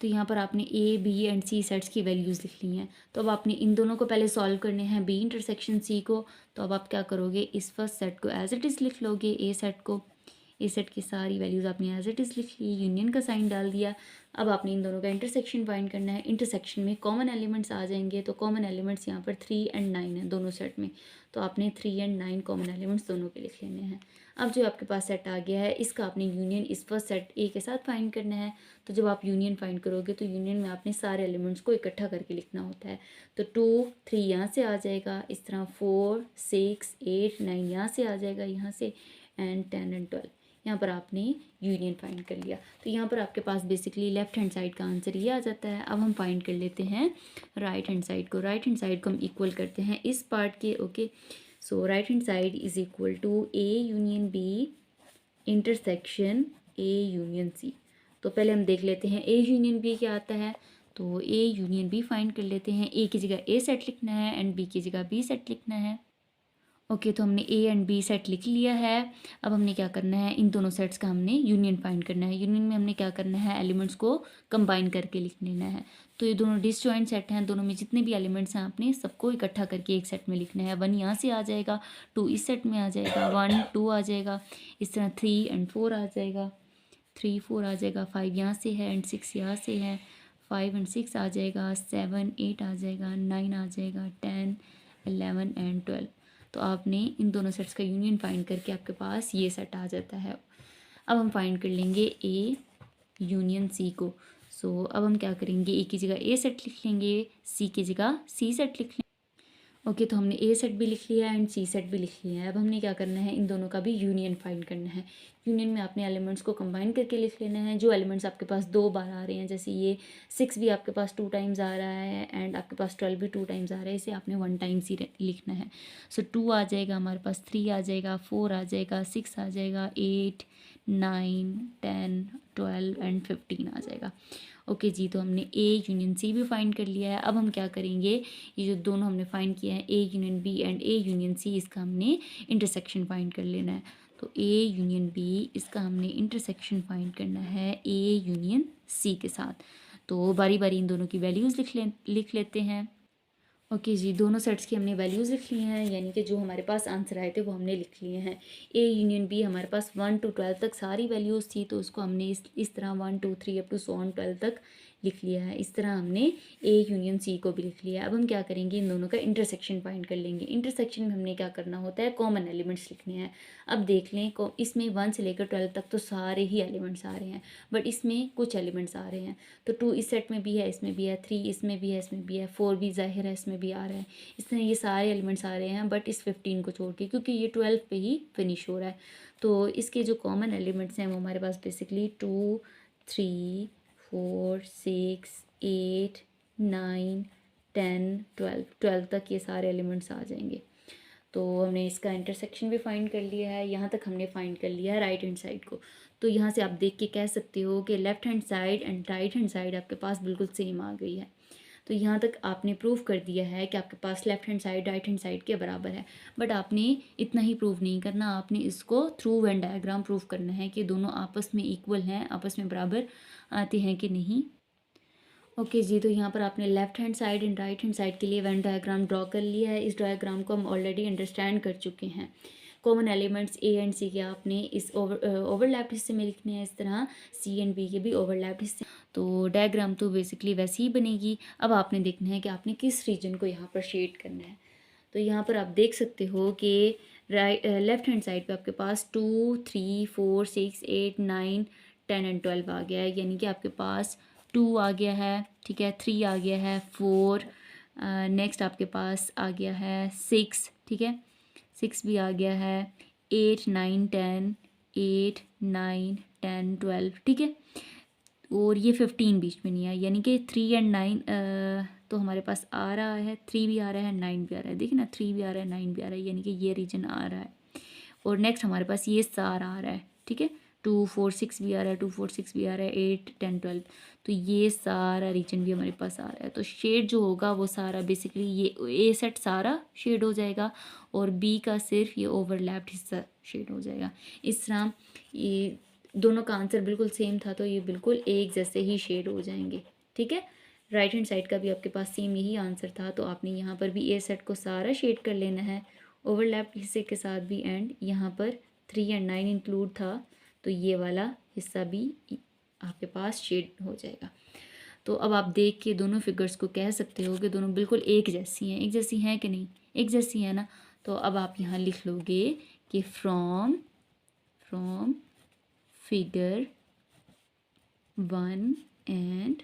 तो यहाँ पर आपने A B and C sets की वैल्यूज़ लिख ली हैं। तो अब आपने इन दोनों को पहले सॉल्व करने हैं, बी इंटरसेक्शन सी को। तो अब आप क्या करोगे, इस फर्स्ट सेट को एज इट इज़ लिख लोगे, ए सेट को। ए सेट की सारी वैल्यूज़ आपने एज इट इज़ लिख ली, यूनियन का साइन डाल दिया। अब आपने इन दोनों का इंटरसेक्शन फाइंड करना है। इंटरसेक्शन में कॉमन एलिमेंट्स आ जाएंगे, तो कॉमन एलिमेंट्स यहाँ पर 3 एंड 9 है दोनों सेट में। तो आपने 3 एंड 9 कॉमन एलिमेंट्स दोनों के लिख लेने हैं। अब जो आपके पास सेट आ गया है, इसका आपने यूनियन इस फर्स्ट सेट ए के साथ फाइंड करना है। तो जब आप यूनियन फाइंड करोगे तो यूनियन में आपने सारे एलिमेंट्स को इकट्ठा करके लिखना होता है। तो 2 3 यहाँ से आ जाएगा, इस तरह 4 6 8 9 यहाँ से आ जाएगा, यहाँ से एंड 10 एंड 12 यहाँ पर आपने यूनियन फाइंड कर लिया। तो यहाँ पर आपके पास बेसिकली लेफ्ट हैंड साइड का आंसर ये आ जाता है। अब हम फाइंड कर लेते हैं राइट हैंड साइड को। राइट हैंड साइड को हम इक्वल करते हैं इस पार्ट के। Okay, so right hand side is equal to A union B intersection A union C. तो पहले हम देख लेते हैं ए यूनियन बी क्या आता है। तो ए यूनियन बी फाइंड कर लेते हैं। ए की जगह ए सेट लिखना है एंड बी की जगह बी सेट लिखना है। ओके, तो हमने ए एंड बी सेट लिख लिया है। अब हमने क्या करना है, इन दोनों सेट्स का हमने यूनियन फाइंड करना है। यूनियन में हमने क्या करना है, एलिमेंट्स को कंबाइन करके लिख लेना है। तो ये दोनों डिसजॉइंट सेट हैं, दोनों में जितने भी एलिमेंट्स हैं आपने सबको इकट्ठा करके एक सेट में लिखना है। 1 यहाँ से आ जाएगा, 2 इस सेट में आ जाएगा, 1 2 आ जाएगा, इस तरह 3 एंड 4 आ जाएगा, 3 4 आ जाएगा, 5 यहाँ से है एंड 6 यहाँ से है, 5 एंड 6 आ जाएगा, 7 8 आ जाएगा, 9 आ जाएगा, 10 11 एंड 12। तो आपने इन दोनों सेट्स का यूनियन फाइंड करके आपके पास ये सेट आ जाता है। अब हम फाइंड कर लेंगे ए यूनियन सी को। सो अब हम क्या करेंगे, ए की जगह ए सेट लिख लेंगे, सी की जगह सी सेट लिख लेंगे। ओके, तो हमने ए सेट भी लिख लिया है एंड सी सेट भी लिख लिया है। अब हमने क्या करना है, इन दोनों का भी यूनियन फाइंड करना है। यूनियन में आपने एलिमेंट्स को कंबाइन करके लिख लेना है। जो एलिमेंट्स आपके पास 2 बार आ रहे हैं, जैसे ये 6 भी आपके पास 2 टाइम्स आ रहा है एंड आपके पास 12 भी 2 टाइम्स आ रहा है, इसे आपने 1 टाइम्स ही लिखना है। सो 2 आ जाएगा हमारे पास, 3 आ जाएगा, 4 आ जाएगा, 6 आ जाएगा, 8 9 10 12 एंड 15 आ जाएगा। ओके जी, तो हमने ए यूनियन सी भी फाइंड कर लिया है। अब हम क्या करेंगे, ये जो दोनों हमने फाइंड किया है, A union B and A union C, इसका हमने इंटरसेक्शन फाइंड कर लेना है। तो ए यूनियन बी, इसका हमने इंटरसेक्शन फाइंड करना है ए यूनियन सी के साथ। तो बारी बारी इन दोनों की वैल्यूज़ लिख लेते हैं। ओके जी, दोनों सेट्स की हमने वैल्यूज़ लिख ली हैं, यानी कि जो हमारे पास आंसर आए थे वो हमने लिख लिए हैं। ए यूनियन बी हमारे पास 1 to 12 तक सारी वैल्यूज़ थी, तो उसको हमने इस तरह 1 2 3 अप टू सो ऑन 12 तक लिख लिया है। इस तरह हमने ए यूनियन सी को भी लिख लिया है। अब हम क्या करेंगे, इन दोनों का इंटरसेक्शन फाइंड कर लेंगे। इंटरसेक्शन में हमने क्या करना होता है, कॉमन एलिमेंट्स लिखने हैं। अब देख लें, इसमें 1 से लेकर 12 तक तो सारे ही एलिमेंट्स आ रहे हैं, बट इसमें कुछ एलिमेंट्स आ रहे हैं। तो 2 इस सेट में भी है, इसमें भी है, 3 इसमें भी है, इसमें भी है, 4 भी ज़ाहिर है इसमें भी आ रहा है। इस तरह ये सारे एलिमेंट्स आ रहे हैं, बट इस 15 को छोड़ के, क्योंकि ये 12 पे ही फिनिश हो रहा है। तो इसके जो कॉमन एलिमेंट्स हैं वो हमारे पास बेसिकली 2 3 4 6 8 9 10 12 तक ये सारे एलिमेंट्स आ जाएंगे। तो हमने इसका इंटरसेक्शन भी फाइंड कर लिया है। यहाँ तक हमने फाइंड कर लिया है राइट हैंड साइड को। तो यहाँ से आप देख के कह सकते हो कि left hand side and right hand side आपके पास बिल्कुल सेम आ गई है। तो यहाँ तक आपने प्रूव कर दिया है कि आपके पास left hand side right hand side के बराबर है। बट आपने इतना ही प्रूव नहीं करना, आपने इसको थ्रू वेन डायग्राम प्रूव करना है कि दोनों आपस में इक्वल हैं, आपस में बराबर आते हैं कि नहीं। ओके जी, तो यहाँ पर आपने left hand side and right hand side के लिए वेन डायग्राम ड्रॉ कर लिया है। इस डायग्राम को हम ऑलरेडी अंडरस्टैंड कर चुके हैं। कॉमन एलिमेंट्स ए एंड सी के आपने इस ओवरलैप्ड हिस्से में लिखने हैं, इस तरह सी एंड बी के भी ओवरलैप्ड हिस्से। तो डायग्राम तो बेसिकली वैसी ही बनेगी। अब आपने देखना है कि आपने किस रीजन को यहाँ पर शेड करना है। तो यहाँ पर आप देख सकते हो कि लेफ़्ट हैंड साइड पे आपके पास 2 3 4 6 8 9 10 एंड 12 आ गया है, यानी कि आपके पास 2 आ गया है, ठीक है, 3 आ गया है, 4 नेक्स्ट आपके पास आ गया है 6, ठीक है, 6 भी आ गया है, 8 9 10 8 9 10 12, ठीक है, और ये 15 बीच में नहीं है, यानी कि 3 एंड 9 तो हमारे पास आ रहा है, 3 भी आ रहा है, 9 भी आ रहा है, देखिए ना, 3 भी आ रहा है, 9 भी आ रहा है, यानी कि ये रीजन आ रहा है। और नेक्स्ट हमारे पास ये सारा आ रहा है, ठीक है, 2 4 6 भी आ रहा है, 2 4 6 भी आ रहा है, 8 10 12, तो ये सारा रीजन भी हमारे पास आ रहा है। तो शेड जो होगा वो सारा बेसिकली ये ए सेट सारा शेड हो जाएगा और बी का सिर्फ ये ओवरलैप्ड हिस्सा शेड हो जाएगा। इस तरह ये दोनों का आंसर बिल्कुल सेम था, तो ये बिल्कुल एक जैसे ही शेड हो जाएंगे। ठीक है। राइट हैंड साइड का भी आपके पास सेम यही आंसर था, तो आपने यहाँ पर भी ए सेट को सारा शेड कर लेना है ओवरलैप हिस्से के साथ भी, एंड यहाँ पर 3 एंड 9 इंक्लूड था तो ये वाला हिस्सा भी आपके पास शेड हो जाएगा। तो अब आप देख के दोनों फिगर्स को कह सकते हो कि दोनों बिल्कुल एक जैसी हैं। एक जैसी हैं कि नहीं? एक जैसी है ना। तो अब आप यहाँ लिख लोगे कि from figure 1 and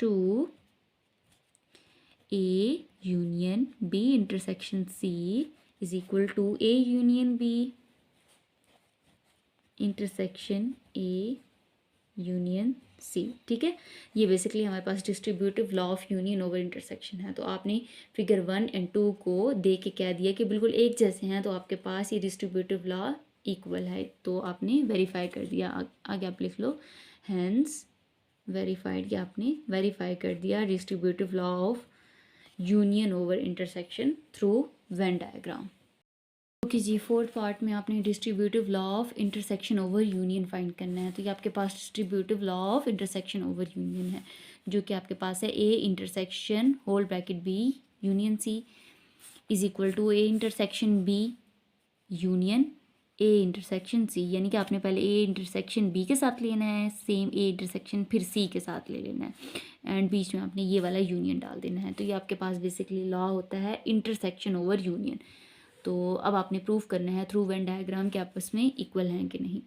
2 A union B intersection C is equal to A union B intersection A union C. ठीक है, ये बेसिकली हमारे पास distributive law of union over intersection है। तो आपने फिगर 1 एंड 2 को दे के कह दिया कि बिल्कुल एक जैसे हैं, तो आपके पास ये डिस्ट्रीब्यूटिव लॉ इक्वल है, तो आपने वेरीफाई कर दिया। आगे आप लिख लो हैंस वेरीफाइड, या आपने वेरीफाई कर दिया distributive law of union over intersection through Venn diagram. Okay जी, फोर्थ पार्ट में आपने distributive law of intersection over union find करना है। तो ये आपके पास distributive law of intersection over union है, जो कि आपके पास है A intersection whole bracket B union C is equal to A intersection B union A intersection C. यानी कि आपने पहले ए इंटरसेक्शन बी के साथ लेना है, सेम ए इंटरसेक्शन फिर सी के साथ ले लेना है, एंड बीच में आपने ये वाला यूनियन डाल देना है। तो ये आपके पास बेसिकली लॉ होता है इंटरसेक्शन ओवर यूनियन। तो अब आपने प्रूव करना है थ्रू वेन डायग्राम के आपस में इक्वल हैं कि नहीं।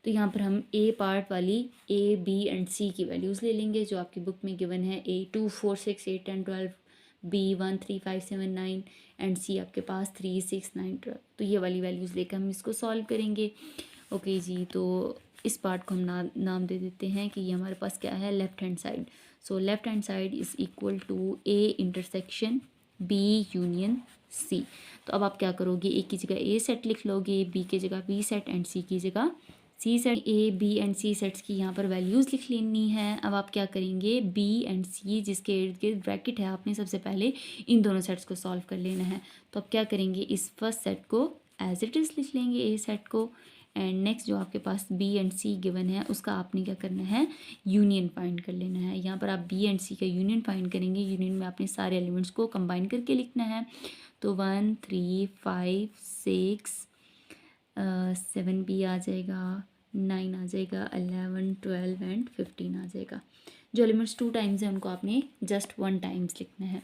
तो यहाँ पर हम ए पार्ट वाली ए बी एंड सी की वैल्यूज़ ले लेंगे जो आपकी बुक में गिवन है। ए 2 4 6 8 10 12, बी 1 3 5 7 9 एंड सी आपके पास 3 6 9 12। तो ये वाली वैल्यूज़ लेकर हम इसको सॉल्व करेंगे। ओके जी, तो इस पार्ट को हम नाम दे देते हैं कि ये हमारे पास क्या है, left hand side. So left hand side is equal to A intersection B union C. तो अब आप क्या करोगे, ए की जगह ए सेट लिख लोगे, बी की जगह बी सेट एंड सी की जगह C set. A B and C sets की यहाँ पर वैल्यूज़ लिख लेनी है। अब आप क्या करेंगे, बी एंड सी जिसके इर्द गिर्द ब्रैकेट है, आपने सबसे पहले इन दोनों सेट्स को सॉल्व कर लेना है। तो आप क्या करेंगे, इस फर्स्ट सेट को एज इट इज़ लिख लेंगे ए सेट को, एंड नेक्स्ट जो आपके पास बी एंड सी गिवन है उसका आपने क्या करना है, यूनियन फाइंड कर लेना है। यहाँ पर आप बी एंड सी का यूनियन फाइंड करेंगे। यूनियन में आपने सारे एलिमेंट्स को कंबाइन करके लिखना है। तो 1 3 5 6 7 भी आ जाएगा, 9 आ जाएगा, 11 12 एंड 15 आ जाएगा। जो एलिमेंट्स 2 टाइम्स हैं उनको आपने जस्ट 1 टाइम्स लिखना है।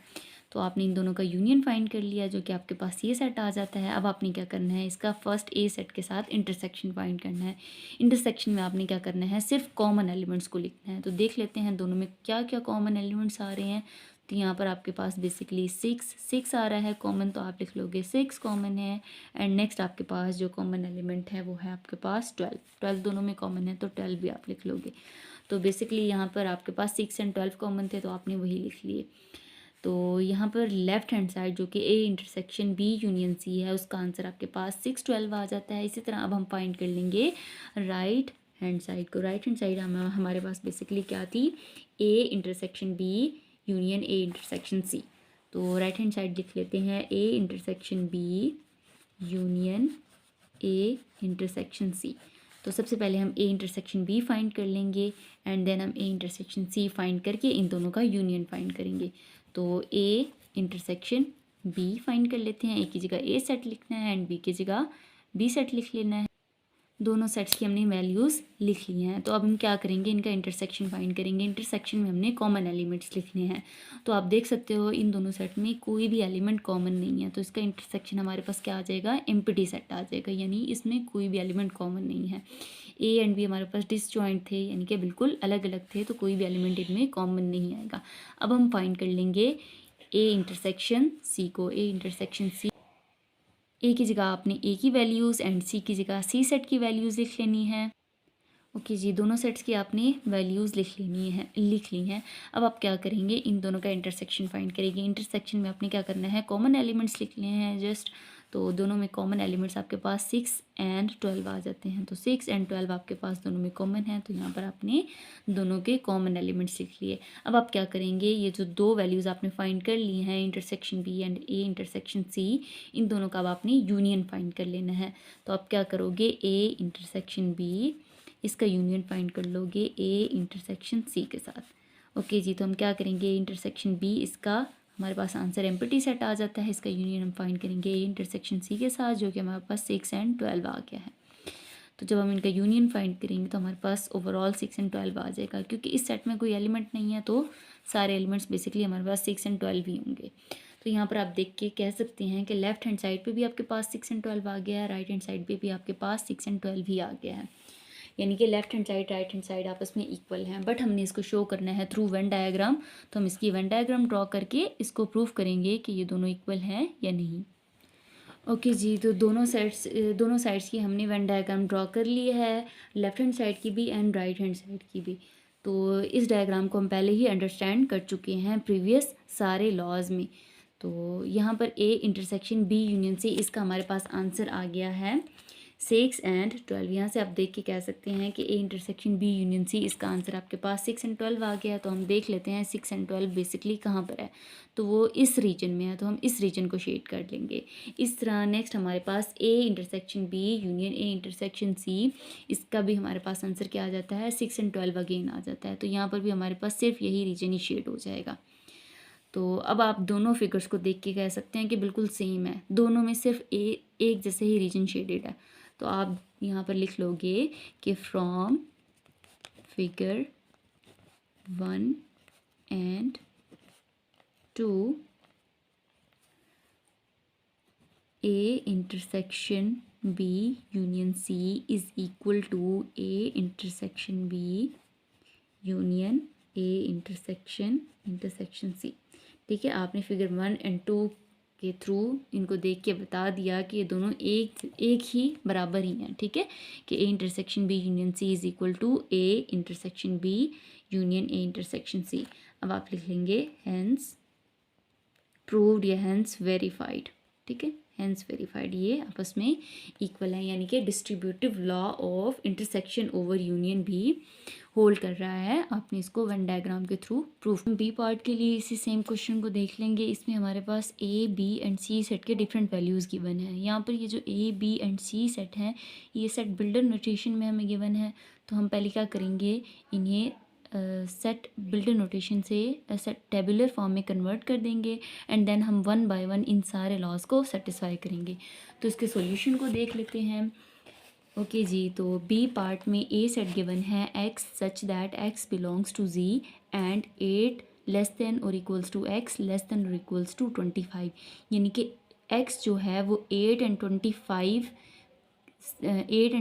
तो आपने इन दोनों का यूनियन फाइंड कर लिया, जो कि आपके पास ये सेट आ जाता है। अब आपने क्या करना है, इसका फर्स्ट ए सेट के साथ इंटरसेक्शन फाइंड करना है। इंटरसेक्शन में आपने क्या करना है, सिर्फ कॉमन एलिमेंट्स को लिखना है। तो देख लेते हैं दोनों में क्या क्या कॉमन एलिमेंट्स आ रहे हैं। तो यहाँ पर आपके पास बेसिकली 6 आ रहा है कॉमन, तो आप लिख लोगे 6 कॉमन है। एंड नेक्स्ट आपके पास जो कॉमन एलिमेंट है वो है आपके पास 12 दोनों में कॉमन है, तो 12 भी आप लिख लोगे। तो बेसिकली यहाँ पर आपके पास 6 एंड 12 कॉमन थे, तो आपने वही लिख लिए। तो यहाँ पर लेफ्ट हैंड साइड जो कि A intersection B union C है, उसका आंसर आपके पास 6 12 आ जाता है। इसी तरह अब हम फाइंड कर लेंगे राइट हैंड साइड को। राइट हैंड साइड हमारे पास बेसिकली क्या थी, A intersection B union A intersection C. तो राइट हैंड साइड लिख लेते हैं A intersection B union A intersection C. तो सबसे पहले हम ए इंटरसेक्शन बी फाइंड कर लेंगे, एंड देन हम ए इंटरसेक्शन सी फाइंड करके इन दोनों का यूनियन फाइंड करेंगे। तो ए इंटरसेक्शन बी फाइंड कर लेते हैं। ए की जगह ए सेट लिखना है एंड बी की जगह बी सेट लिख लेना है। दोनों सेट्स की हमने वैल्यूज़ लिख ली हैं। तो अब हम क्या करेंगे, इनका इंटरसेक्शन फाइंड करेंगे। इंटरसेक्शन में हमने कॉमन एलिमेंट्स लिखने हैं। तो आप देख सकते हो इन दोनों सेट में कोई भी एलिमेंट कॉमन नहीं है, तो इसका इंटरसेक्शन हमारे पास क्या आ जाएगा, एम्प्टी सेट आ जाएगा, यानी इसमें कोई भी एलिमेंट कॉमन नहीं है। ए एंड बी हमारे पास डिसजॉइंट थे, यानी कि बिल्कुल अलग अलग थे, तो कोई भी एलिमेंट इनमें कॉमन नहीं आएगा। अब हम फाइंड कर लेंगे ए इंटरसेक्शन सी को। ए इंटरसेक्शन सी, ए की जगह आपने ए की वैल्यूज़ एंड सी की जगह सी सेट की वैल्यूज़ लिख लेनी है। ओके जी, दोनों सेट्स की आपने वैल्यूज़ लिख ली हैं। अब आप क्या करेंगे, इन दोनों का इंटरसेक्शन फाइंड करेंगे। इंटरसेक्शन में आपने क्या करना है, कॉमन एलिमेंट्स लिखने हैं जस्ट। तो दोनों में कॉमन एलिमेंट्स आपके पास 6 एंड 12 आ जाते हैं। तो 6 एंड 12 आपके पास दोनों में कॉमन है, तो यहाँ पर आपने दोनों के कॉमन एलिमेंट्स लिख लिए। अब आप क्या करेंगे, ये जो दो वैल्यूज़ आपने फाइंड कर ली हैं, intersection B and A intersection C, इन दोनों का अब आपने यूनियन फाइंड कर लेना है। तो आप क्या करोगे, ए इंटरसेक्शन बी, इसका यूनियन फाइंड कर लोगे ए इंटरसेक्शन सी के साथ। ओके जी, तो हम क्या करेंगे, इंटरसेक्शन बी, इसका हमारे पास आंसर एम्प्टी सेट आ जाता है। इसका यूनियन हम फाइंड करेंगे ए इंटरसेक्शन सी के साथ, जो कि हमारे पास 6 एंड 12 आ गया है। तो जब हम इनका यूनियन फाइंड करेंगे तो हमारे पास ओवरऑल 6 एंड 12 आ जाएगा। क्योंकि इस सेट में कोई एलिमेंट नहीं है तो सारे एलिमेंट्स बेसिकली हमारे पास 6 एंड 12 ही होंगे। तो यहाँ पर आप देख के कह सकते हैं कि लेफ्ट हैंड साइड पे भी आपके पास 6 एंड 12 आ गया है, राइट हैंड साइड पे भी आपके पास 6 एंड 12 ही आ गया है। यानी कि left hand side right hand side आपस में इक्वल हैं। बट हमने इसको शो करना है थ्रू वेन डायग्राम, तो हम इसकी वेन डायग्राम ड्रॉ करके इसको प्रूव करेंगे कि ये दोनों इक्वल हैं या नहीं। ओके जी, तो दोनों साइड्स की हमने वेन डायग्राम ड्रॉ कर ली है, लेफ्ट हैंड साइड की भी एंड राइट हैंड साइड की भी। तो इस डायग्राम को हम पहले ही अंडरस्टैंड कर चुके हैं प्रीवियस सारे लॉज में। तो यहाँ पर A intersection B union C, इसका हमारे पास आंसर आ गया है 6 एंड 12। यहाँ से आप देख के कह सकते हैं कि A intersection B union C, इसका आंसर आपके पास 6 एंड 12 आ गया। तो हम देख लेते हैं 6 एंड 12 बेसिकली कहाँ पर है, तो वो इस रीजन में है, तो हम इस रीजन को शेड कर लेंगे इस तरह। नेक्स्ट हमारे पास A intersection B union A intersection C, इसका भी हमारे पास आंसर क्या आ जाता है, 6 एंड 12 अगेन आ जाता है। तो यहाँ पर भी हमारे पास सिर्फ यही रीजन ही शेड हो जाएगा। तो अब आप दोनों फिगर्स को देख के कह सकते हैं कि बिल्कुल सेम है, दोनों में सिर्फ एक जैसे ही रीजन शेडेड है। तो आप यहाँ पर लिख लोगे कि from figure 1 and 2 A intersection B union C is equal to A intersection B union A intersection C. ठीक है, आपने फिगर 1 एंड 2 के थ्रू इनको देख के बता दिया कि ये दोनों एक ही बराबर ही हैं। ठीक है, कि A intersection B union C is equal to A intersection B union A intersection C. अब आप लिख लेंगे हैंस प्रूव्ड या हैंस वेरीफाइड। ठीक है, हैंस वेरीफाइड, ये आपस में इक्वल है, यानी कि distributive law of intersection over union भी होल्ड कर रहा है। आपने इसको वेन डायग्राम के थ्रू प्रूफ। बी पार्ट के लिए इसी सेम क्वेश्चन को देख लेंगे। इसमें हमारे पास A B and C set के डिफरेंट वैल्यूज़ गिवन है। यहाँ पर ये जो A B and C set हैं, ये सेट बिल्डर नोटेशन में हमें गिवन है। तो हम पहले क्या करेंगे, इन्हें सेट बिल्डर नोटेशन से सेट टेबुलर फॉर्म में कन्वर्ट कर देंगे एंड देन हम 1 बाय 1 इन सारे लॉज को सेटिस्फाई करेंगे। तो इसके सॉल्यूशन को देख लेते हैं। ओके जी, तो बी पार्ट में ए सेट गिवन है X such that X belongs to Z and 8 less than और equals to X less than और इक्वल्स टू 25। यानी कि एक्स जो है वो 8 एंड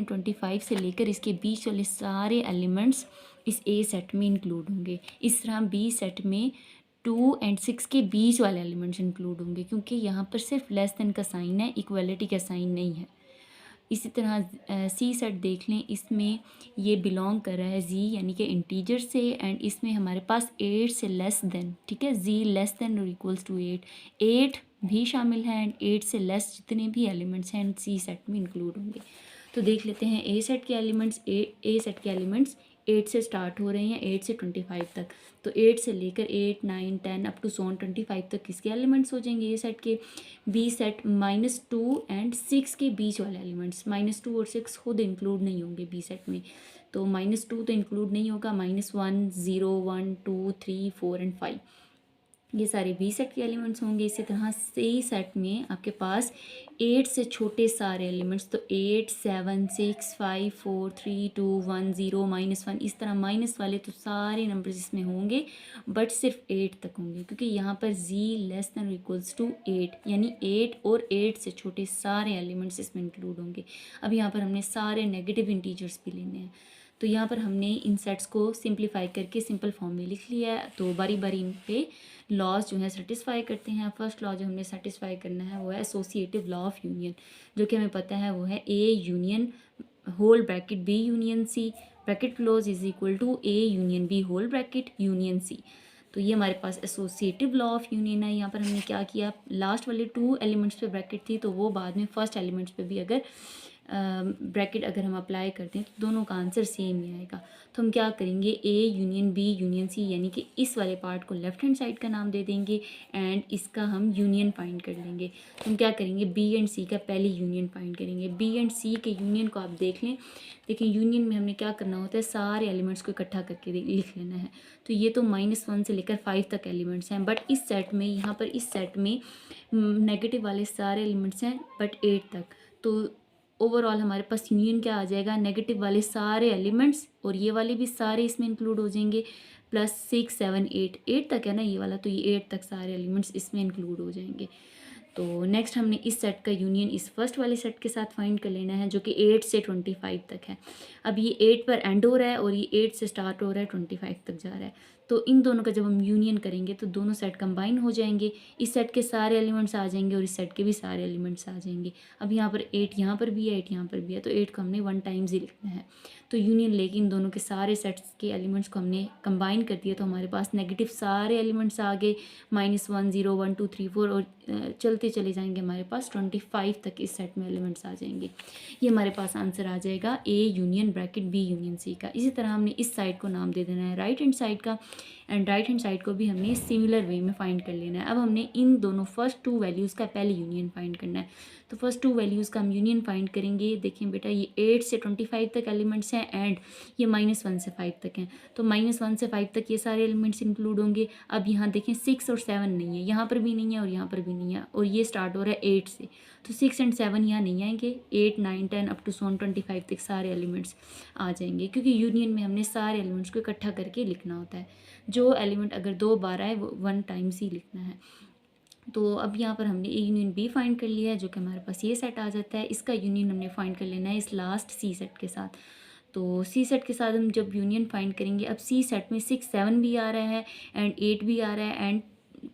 25 से लेकर इसके बीच वाले सारे एलिमेंट्स इस ए सेट में इंक्लूड होंगे। इस तरह बी सेट में 2 एंड 6 के बीच वाले एलिमेंट्स इंक्लूड होंगे, क्योंकि यहाँ पर सिर्फ लेस देन का साइन है, इक्वलिटी का साइन नहीं है। इसी तरह सी सेट देख लें, इसमें ये बिलोंग कर रहा है जी यानी कि इंटीजर से, एंड इसमें हमारे पास 8 से लेस देन, ठीक है, जी लेस देन और इक्वल्स टू 8 भी शामिल हैं एंड 8 से लेस जितने भी एलिमेंट्स हैं सी सेट में इंक्लूड होंगे। तो देख लेते हैं ए सेट के एलिमेंट्स। ए सेट के एलिमेंट्स 8 से स्टार्ट हो रहे हैं, 8 से 25 तक। तो 8 से लेकर 8 9 10 अप टू 25 तक किसके एलिमेंट्स हो जाएंगे ए सेट के। बी सेट -2 एंड 6 के बीच वाले एलिमेंट्स, -2 और 6 खुद इंक्लूड नहीं होंगे बी सेट में, तो -2 तो इंक्लूड नहीं होगा, -1 0 1 2 3 4 एंड 5 ये सारे बी सेट के एलिमेंट्स होंगे। इसी तरह सी सेट में आपके पास 8 से छोटे सारे एलिमेंट्स, तो 8 7 6 5 4 3 2 1 0 -1, इस तरह माइनस वाले तो सारे नंबर्स इसमें होंगे बट सिर्फ 8 तक होंगे, क्योंकि यहाँ पर जी लेस देन इक्वल्स टू 8 यानी 8 और 8 से छोटे सारे एलिमेंट्स इसमें इंक्लूड होंगे। अब यहाँ पर हमने सारे नेगेटिव इंटीजर्स भी लेने हैं, तो यहाँ पर हमने इन सेट्स को सिंप्लीफाई करके सिंपल फॉर्म में लिख लिया है। तो बारी बारी इन पे लॉज जो है सेटिस्फाई करते हैं। फर्स्ट लॉ जो हमने सेटिस्फाई करना है वो है एसोसिएटिव लॉ ऑफ यूनियन, जो कि हमें पता है वो है A union whole bracket B union C bracket close is equal to A union B whole bracket union C. तो ये हमारे पास एसोसिएटिव लॉ ऑफ यूनियन है। यहाँ पर हमने क्या किया, लास्ट वाले 2 एलिमेंट्स पे ब्रैकेट थी तो वो बाद में फर्स्ट एलिमेंट्स पे भी अगर ब्रैकेट अगर हम अप्लाई करते हैं तो दोनों का आंसर सेम ही आएगा। तो हम क्या करेंगे, A union B union C, यानी कि इस वाले पार्ट को लेफ्ट हैंड साइड का नाम दे देंगे एंड इसका हम यूनियन फाइंड कर लेंगे। तो हम क्या करेंगे, बी एंड सी का पहले यूनियन फाइंड करेंगे। बी एंड सी के यूनियन को आप देख लें। देखिए यूनियन में हमने क्या करना होता है, सारे एलिमेंट्स को इकट्ठा करके लिख लेना है। तो ये तो -1 से लेकर 5 तक एलिमेंट्स हैं, बट इस सेट में, यहाँ पर इस सेट में नेगेटिव वाले सारे एलिमेंट्स हैं बट 8 तक। तो ओवरऑल हमारे पास यूनियन क्या आ जाएगा, नेगेटिव वाले सारे एलिमेंट्स और ये वाले भी सारे इसमें इंक्लूड हो जाएंगे, प्लस 6 7 8 8 तक है ना ये वाला, तो ये 8 तक सारे एलिमेंट्स इसमें इंक्लूड हो जाएंगे। तो नेक्स्ट हमने इस सेट का यूनियन इस फर्स्ट वाले सेट के साथ फाइंड कर लेना है, जो कि 8 से 25 तक है। अब ये 8 पर एंड हो रहा है और ये 8 से स्टार्ट हो रहा है, 25 तक जा रहा है। तो इन दोनों का जब हम यूनियन करेंगे तो दोनों सेट कंबाइन हो जाएंगे, इस सेट के सारे एलिमेंट्स आ जाएंगे और इस सेट के भी सारे एलिमेंट्स आ जाएंगे। अब यहाँ पर 8 यहाँ पर भी है, 8 यहाँ पर भी है, तो 8 को हमने 1 टाइम्स ही लिखना है। तो यूनियन लेके इन दोनों के सारे सेट्स के एलिमेंट्स को हमने कंबाइन कर दिया, तो हमारे पास नेगेटिव सारे एलिमेंट्स आ गए, -1 0 1 2 3 4 और चलते चले जाएंगे, हमारे पास 25 तक इस सेट में एलिमेंट्स आ जाएंगे। ये हमारे पास आंसर आ जाएगा A union bracket B union C का। इसी तरह हमने इस साइड को नाम दे देना है राइट हैंड साइड का, एंड राइट हैंड साइड को भी हमने सिमिलर वे में फाइंड कर लेना है। अब हमने इन दोनों फर्स्ट 2 वैल्यूज़ का पहले यूनियन फाइंड करना है। तो फर्स्ट 2 वैल्यूज़ का हम यूनियन फाइंड करेंगे। देखिए बेटा, ये 8 से 25 तक एलिमेंट्स हैं एंड ये -1 से 5 तक हैं, तो -1 से 5 तक ये सारे एलिमेंट्स इंक्लूड होंगे। अब यहाँ देखें 6 और 7 नहीं है, यहाँ पर भी नहीं है और यहाँ पर भी नहीं है, और ये स्टार्ट हो रहा है 8 से, तो 6 एंड 7 यहाँ नहीं आएंगे। 8 9 10 अप टू 25 तक सारे एलिमेंट्स आ जाएंगे, क्योंकि यूनियन में हमने सारे एलिमेंट्स को इकट्ठा करके लिखना होता है। जो एलिमेंट अगर 2 बार आए वो 1 टाइम्स ही लिखना है। तो अब यहाँ पर हमने ए यूनियन बी फाइंड कर लिया है, जो कि हमारे पास ये सेट आ जाता है। इसका यूनियन हमने फाइंड कर लेना है इस लास्ट सी सेट के साथ। तो सी सेट के साथ हम जब यूनियन फाइंड करेंगे, अब सी सेट में 6 7 भी आ रहा है एंड 8 भी आ रहा है एंड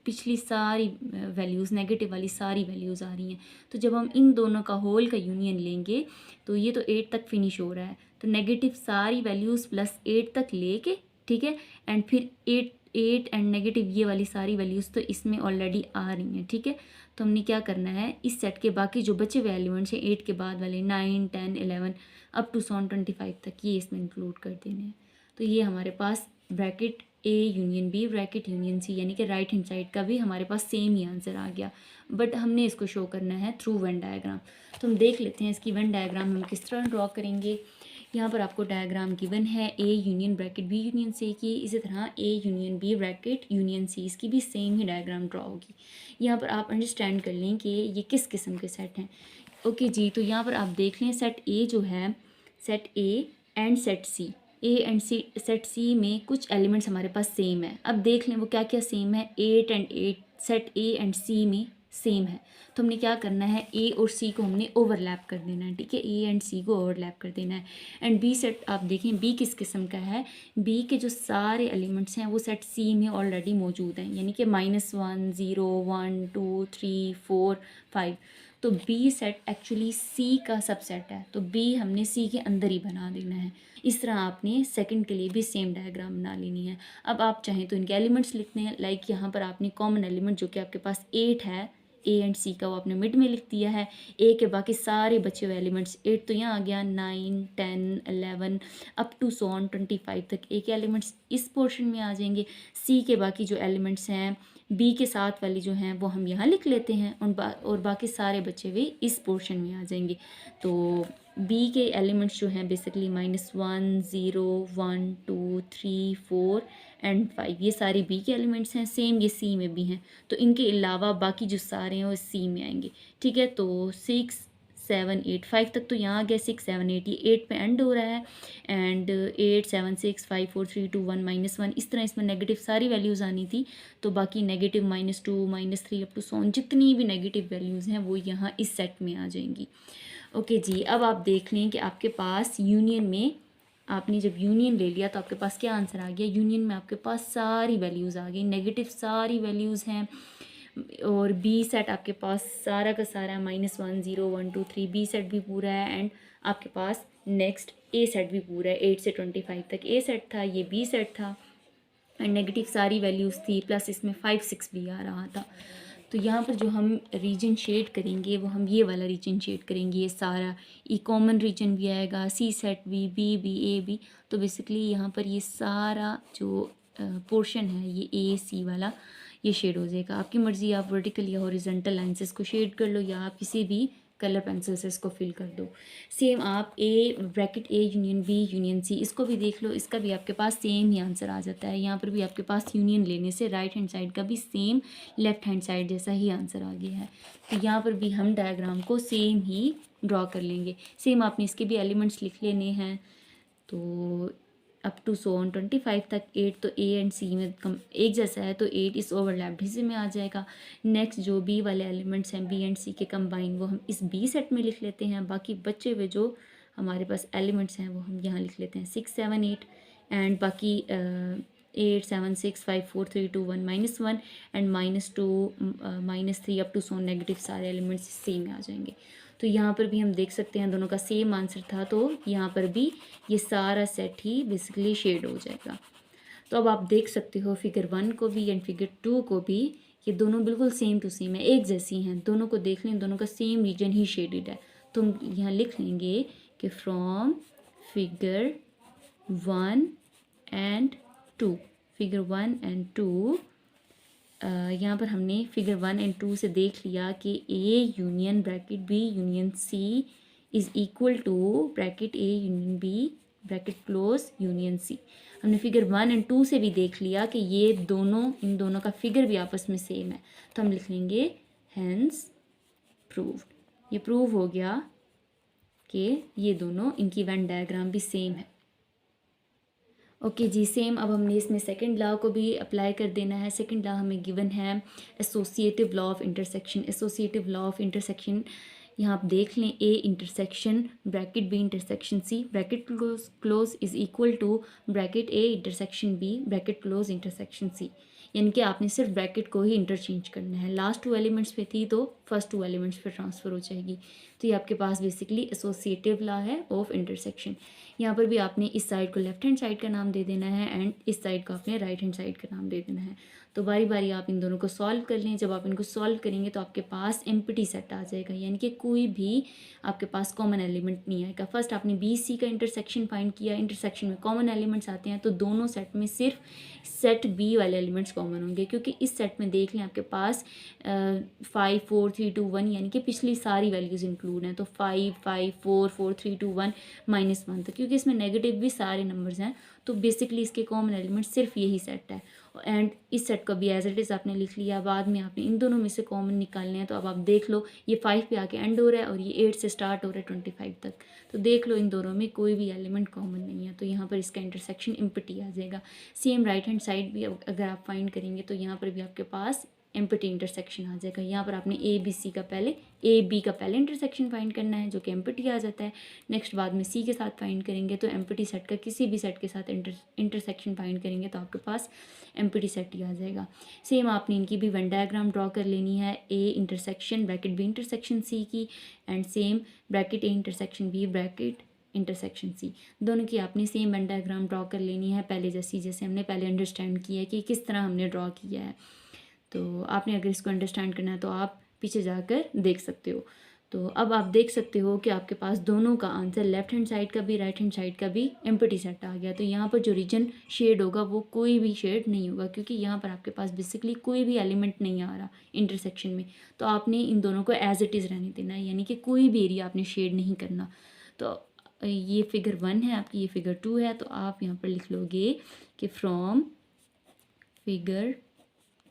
पिछली सारी वैल्यूज़, नेगेटिव वाली सारी वैल्यूज़ आ रही हैं। तो जब हम इन दोनों का होल का यूनियन लेंगे तो ये तो 8 तक फिनिश हो रहा है, तो नेगेटिव सारी वैल्यूज़ प्लस 8 तक लेके, ठीक है, एंड फिर 8 एंड नेगेटिव ये वाली सारी वैल्यूज़ तो इसमें ऑलरेडी आ रही हैं, ठीक है। तो हमने क्या करना है, इस सेट के बाकी जो बचे हुए एलिमेंट्स हैं 8 के बाद वाले 9 10 11 अप टू 25 तक, ये इसमें इंक्लूड कर देने हैं। तो ये हमारे पास bracket A union B bracket union C, यानी कि राइट हैंड साइड का भी हमारे पास सेम ही आंसर आ गया, बट हमने इसको शो करना है थ्रू वेन डायग्राम। तो हम देख लेते हैं इसकी वेन डायग्राम हम किस तरह ड्रॉ करेंगे। यहाँ पर आपको डायग्राम गिवन है A union bracket B union C की, इसी तरह A union B bracket union C, इसकी भी सेम ही डायग्राम ड्रॉ होगी। यहाँ पर आप अंडरस्टैंड कर लें कि ये किस किस्म के सेट हैं। ओके जी, तो यहाँ पर आप देख लें सेट ए जो है, set A and set C, A and C, set C में कुछ एलिमेंट्स हमारे पास सेम है। अब देख लें वो क्या क्या सेम है। 8 एंड 8 सेट ए एंड सी में सेम है, तो हमने क्या करना है, ए और सी को हमने ओवरलैप कर देना है, ठीक है, ए एंड सी को ओवरलैप कर देना है। एंड बी सेट आप देखें, बी किस किस्म का है, बी के जो सारे एलिमेंट्स हैं वो सेट सी में ऑलरेडी मौजूद हैं, यानी कि -1 0 1 2 3 4 5। तो बी सेट एक्चुअली सी का सबसेट है, तो बी हमने सी के अंदर ही बना देना है। इस तरह आपने सेकंड के लिए भी सेम डायग्राम बना लेनी है। अब आप चाहें तो इनके एलिमेंट्स लिखते हैं, लाइक यहाँ पर आपने कॉमन एलिमेंट जो कि आपके पास 8 है ए एंड सी का, वो आपने मिड में लिख दिया है। ए के बाकी सारे बचे हुए एलिमेंट्स, 8 तो यहाँ आ गया, 9 10 11 अप टू 25 तक ए के एलिमेंट्स इस पोर्शन में आ जाएंगे। सी के बाकी जो एलिमेंट्स हैं बी के साथ वाली जो हैं वो हम यहाँ लिख लेते हैं, और बाकी सारे बचे हुए इस पोर्शन में आ जाएंगे। तो बी के एलिमेंट्स जो हैं बेसिकली -1 0 1 2 3 4 एंड 5, ये सारे बी के एलिमेंट्स हैं। सेम ये सी में भी हैं, तो इनके अलावा बाकी जो सारे हैं वो सी में आएंगे, ठीक है। तो 6 7 8 5 तक तो यहाँ आ गया, 6 7 8 ये 8 पे एंड हो रहा है, एंड 8 7 6 5 4 3 2 1 -1, इस तरह इसमें नेगेटिव सारी वैल्यूज़ आनी थी। तो बाकी नेगेटिव -2 -3 अप टू 7 जितनी भी नेगेटिव वैल्यूज़ हैं वो यहाँ इस सेट में आ जाएंगी। ओके जी, अब आप देख लें कि आपके पास यूनियन में, आपने जब यूनियन ले लिया तो आपके पास क्या आंसर आ गया, यूनियन में आपके पास सारी वैल्यूज़ आ गई, नेगेटिव सारी वैल्यूज़ हैं, और बी सेट आपके पास सारा का सारा -1 0 1 2 3, बी सेट भी पूरा है, एंड आपके पास नेक्स्ट ए सेट भी पूरा है, 8 से 25 तक ए सेट था, ये बी सेट था, एंड नेगेटिव सारी वैल्यूज़ थी, प्लस इसमें 5 6 भी आ रहा था। तो यहाँ पर जो हम रीजन शेड करेंगे वो हम ये वाला रीजन शेड करेंगे, ये सारा ई कॉमन रीजन भी आएगा, सी सेट भी, बी भी, ए भी। तो बेसिकली यहाँ पर ये सारा जो पोर्शन है ये ए सी वाला ये शेड हो जाएगा। आपकी मर्ज़ी, आप वर्टिकल या हॉरिजॉन्टल लाइन से इसको शेड कर लो या आप किसी भी कलर पेंसिल से इसको फिल कर दो। सेम आप A bracket A union B union C इसको भी देख लो, इसका भी आपके पास सेम ही आंसर आ जाता है। यहाँ पर भी आपके पास यूनियन लेने से राइट हैंड साइड का भी सेम लेफ्ट हैंड साइड जैसा ही आंसर आ गया है। तो यहाँ पर भी हम डायग्राम को सेम ही ड्रॉ कर लेंगे। सेम आपने इसके भी एलिमेंट्स लिख लेने हैं। तो अप टू सो ऑन 25 तक 8 तो ए एंड सी में कम एक जैसा है, तो 8 इस ओवरलैप्ड हिस्से में आ जाएगा। नेक्स्ट जो बी वाले एलिमेंट्स हैं बी एंड सी के कंबाइन वो हम इस बी सेट में लिख लेते हैं। बाकी बचे हुए जो हमारे पास एलिमेंट्स हैं वो हम यहाँ लिख लेते हैं 6 7 8 एंड बाकी 8 7 6 5 4 3 2 1 -1 and -2 -3 up to so negative सारे एलिमेंट्स सेम में आ जाएंगे। तो यहाँ पर भी हम देख सकते हैं दोनों का सेम आंसर था, तो यहाँ पर भी ये सारा सेट ही बेसिकली शेड हो जाएगा। तो अब आप देख सकते हो फिगर 1 को भी एंड फिगर 2 को भी, ये दोनों बिल्कुल सेम टू सेम है, एक जैसी हैं। दोनों को देख लें, दोनों का सेम रीजन ही शेडेड है। तो हम यहाँ लिख लेंगे कि from figure 1 and 2, figure 1 and 2 यहाँ पर हमने फिगर 1 एंड 2 से देख लिया कि A union bracket B union C is equal to bracket A union B bracket close union C. हमने फिगर 1 एंड 2 से भी देख लिया कि ये दोनों, इन दोनों का फिगर भी आपस में सेम है। तो हम लिख लेंगे हैंस प्रूव्ड। ये प्रूव हो गया कि ये दोनों, इनकी वेन डायग्राम भी सेम है। ओके जी, सेम अब हमने इसमें सेकंड लॉ को भी अप्लाई कर देना है। सेकंड लॉ हमें गिवन है associative law of intersection. Associative law of intersection यहाँ आप देख लें, A intersection bracket B intersection C bracket close is equal to bracket A intersection B bracket close intersection C. यानी कि आपने सिर्फ ब्रैकेट को ही इंटरचेंज करना है। लास्ट 2 एलिमेंट्स पे थी तो फर्स्ट 2 एलिमेंट्स पे ट्रांसफ़र हो जाएगी। तो ये आपके पास बेसिकली एसोसिएटिव लॉ है ऑफ इंटरसेक्शन। यहाँ पर भी आपने इस साइड को लेफ्ट हैंड साइड का नाम दे देना है एंड इस साइड को आपने राइट हैंड साइड का नाम दे देना है। तो बारी बारी आप इन दोनों को सॉल्व कर लें। जब आप इनको सॉल्व करेंगे तो आपके पास एम्प्टी सेट आ जाएगा, यानी कि कोई भी आपके पास कॉमन एलिमेंट नहीं आएगा। फर्स्ट आपने बी सी का इंटरसेक्शन फाइंड किया, इंटरसेक्शन में कॉमन एलिमेंट्स आते हैं, तो दोनों सेट में सिर्फ सेट बी वाले एलिमेंट्स कॉमन होंगे, क्योंकि इस सेट में देख लें आपके पास 5 4 3 2 1 यानी कि पिछली सारी वैल्यूज़ इंक्लूड हैं। तो 5 5 4 4 3 2 1 -1 तक, क्योंकि इसमें नेगेटिव भी सारे नंबर्स हैं, तो बेसिकली इसके कॉमन एलिमेंट सिर्फ यही सेट है। एंड इस सेट को भी एज इट इज़ आपने लिख लिया। बाद में आपने इन दोनों में से कॉमन निकालने हैं। तो अब आप देख लो, ये 5 पे आके एंड हो रहा है और ये 8 से स्टार्ट हो रहा है 25 तक। तो देख लो इन दोनों में कोई भी एलिमेंट कॉमन नहीं है, तो यहाँ पर इसका इंटरसेक्शन एम्प्टी आ जाएगा। सेम राइट हैंड साइड भी अगर आप फाइंड करेंगे तो यहाँ पर भी आपके पास एम्प्टी इंटरसेक्शन आ जाएगा। यहाँ पर आपने ए बी का पहले इंटरसेक्शन फाइंड करना है जो कि एम्प्टी आ जाता है। नेक्स्ट बाद में सी के साथ फाइंड करेंगे तो एम्प्टी सेट का किसी भी सेट के साथ इंटरसेक्शन फाइंड करेंगे तो आपके पास एम्प्टी सेट ही आ जाएगा। सेम आपने इनकी भी वेन डायग्राम ड्रॉ कर लेनी है, A intersection bracket B intersection C की and same bracket A intersection B bracket intersection C. दोनों की आपने सेम वेन डायग्राम ड्रॉ कर लेनी है पहले जैसे हमने पहले अंडरस्टैंड किया है कि किस तरह हमने ड्रॉ किया है। तो आपने अगर इसको अंडरस्टैंड करना है तो आप पीछे जाकर देख सकते हो। तो अब आप देख सकते हो कि आपके पास दोनों का आंसर लेफ्ट हैंड साइड का भी राइट हैंड साइड का भी एम्प्टी सेट आ गया। तो यहाँ पर जो रीजन शेड होगा वो कोई भी शेड नहीं होगा, क्योंकि यहाँ पर आपके पास बेसिकली कोई भी एलिमेंट नहीं आ रहा इंटरसेक्शन में। तो आपने इन दोनों को एज इट इज़ रहने देना है, यानी कि कोई भी एरिया आपने शेड नहीं करना। तो ये फिगर 1 है आपकी, ये फिगर 2 है। तो आप यहाँ पर लिख लोगे कि from figure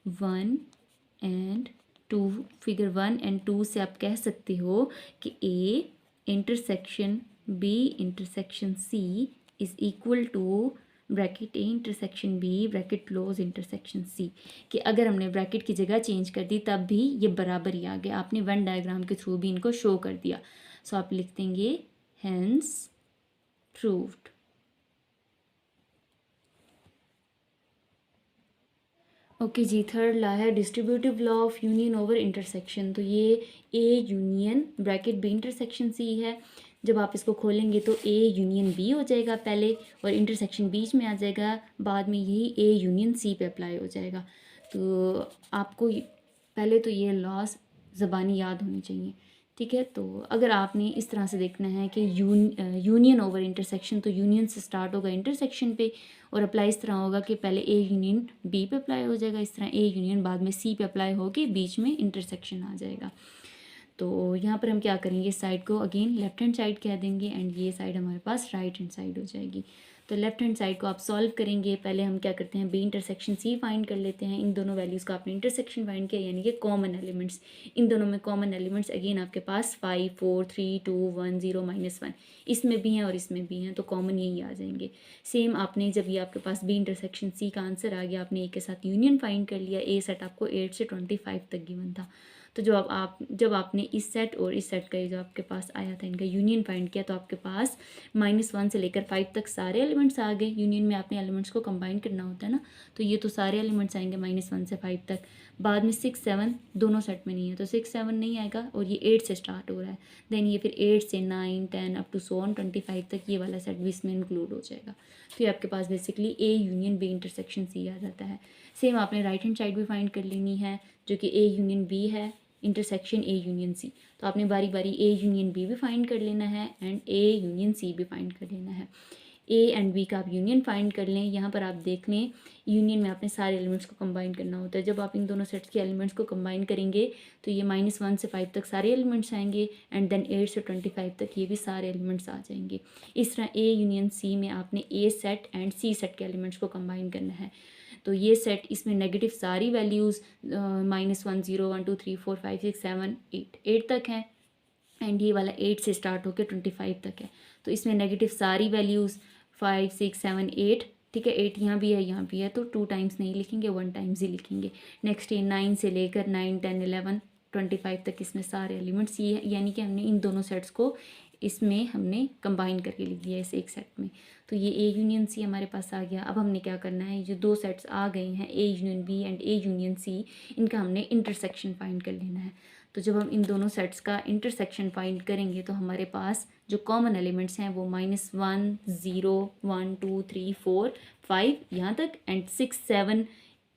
1 and 2, figure 1 and 2 से आप कह सकते हो कि A intersection B intersection C is equal to bracket A intersection B bracket close intersection C. कि अगर हमने ब्रैकेट की जगह चेंज कर दी तब भी ये बराबर ही आ गया। आपने वेन डायग्राम के थ्रू भी इनको शो कर दिया। सो आप लिख देंगे हैंस प्रूव्ड। ओके जी, थर्ड लॉ है distributive law of union over intersection. तो ये A union bracket B intersection C है। जब आप इसको खोलेंगे तो ए यूनियन बी हो जाएगा पहले और इंटरसेक्शन बीच में आ जाएगा, बाद में यही ए यूनियन सी पे अप्लाई हो जाएगा। तो आपको पहले तो ये लॉज ज़बानी याद होनी चाहिए, ठीक है। तो अगर आपने इस तरह से देखना है कि यूनियन ओवर इंटरसेक्शन, तो यूनियन से स्टार्ट होगा इंटरसेक्शन पे और अप्लाई इस तरह होगा कि पहले ए यूनियन बी पे अप्लाई हो जाएगा, इस तरह ए यूनियन बाद में सी पे अप्लाई होके बीच में इंटरसेक्शन आ जाएगा। तो यहाँ पर हम क्या करेंगे, इस साइड को अगेन लेफ्ट हैंड साइड कह देंगे एंड ये साइड हमारे पास राइट हैंड साइड हो जाएगी। तो लेफ्ट हैंड साइड को आप सॉल्व करेंगे, पहले हम क्या करते हैं, बी इंटरसेक्शन सी फाइंड कर लेते हैं। इन दोनों वैल्यूज़ का आपने इंटरसेक्शन फाइंड किया, यानी कि कॉमन एलिमेंट्स, इन दोनों में कॉमन एलिमेंट्स अगेन आपके पास 5 4 3 2 1 0 -1 इसमें भी हैं और इसमें भी हैं, तो कॉमन यही आ जाएंगे। सेम आपने जब ये आपके पास बी इंटरसेक्शन सी का आंसर आ गया, आपने ए के साथ यूनियन फाइंड कर लिया। ए सेट आपको 8 से 25 तक गिवन था, तो जब आपने इस सेट और इस सेट का जो आपके पास आया था इनका यूनियन फाइंड किया, तो आपके पास -1 से लेकर 5 तक सारे एलिमेंट्स आ गए। यूनियन में आपने एलिमेंट्स को कंबाइन करना होता है ना, तो ये तो सारे एलिमेंट्स आएंगे -1 से 5 तक। बाद में 6 7 दोनों सेट में नहीं है, तो 6 7 नहीं आएगा और ये 8 से स्टार्ट हो रहा है। देन ये फिर 8 से 9 10 अप टू सो ऑन 25 तक ये वाला सेट भी इसमें इंक्लूड हो जाएगा। तो ये आपके पास basically A union B intersection C आ जाता है। सेम आपने राइट हैंड साइड भी फाइंड कर लेनी है, जो कि ए यूनियन बी है इंटरसेक्शन ए यूनियन सी। तो आपने बारी बारी ए यूनियन बी भी फाइंड कर लेना है एंड ए यूनियन सी भी फाइंड कर लेना है। ए एंड बी का आप यूनियन फाइंड कर लें। यहाँ पर आप देख लें, यूनियन में आपने सारे एलिमेंट्स को कंबाइन करना होता है। जब आप इन दोनों सेट्स के एलिमेंट्स को कंबाइन करेंगे तो ये -1 से 5 तक सारे एलिमेंट्स आएंगे एंड देन 8 से 25 तक ये भी सारे एलिमेंट्स आ जाएंगे। इस तरह ए यूनियन सी में आपने ए सेट एंड सी सेट के एलिमेंट्स को कंबाइन करना है। तो ये सेट, इसमें नेगेटिव सारी वैल्यूज़ -1 0 1 2 3 4 5 6 7 8 तक हैं एंड ये वाला 8 से स्टार्ट होकर 25 तक है। तो इसमें नेगेटिव सारी वैल्यूज़ 5 6 7 8, ठीक है। 8 यहाँ भी है, यहाँ भी है, तो 2 टाइम्स नहीं लिखेंगे, 1 टाइम्स ही लिखेंगे। नेक्स्ट ये 9 से लेकर 9 10 11 25 तक इसमें सारे एलिमेंट्स ये है, यानी कि हमने इन दोनों सेट्स को इसमें हमने कंबाइन करके लिख दिया इस एक सेट में। तो ये ए यूनियन सी हमारे पास आ गया। अब हमने क्या करना है, जो दो सेट्स आ गए हैं A union B and A union C, इनका हमने इंटरसेक्शन फाइंड कर लेना है। तो जब हम इन दोनों सेट्स का इंटरसेक्शन फाइंड करेंगे तो हमारे पास जो कॉमन एलिमेंट्स हैं वो -1 0 1 2 3 4 5 यहाँ तक एंड 6 7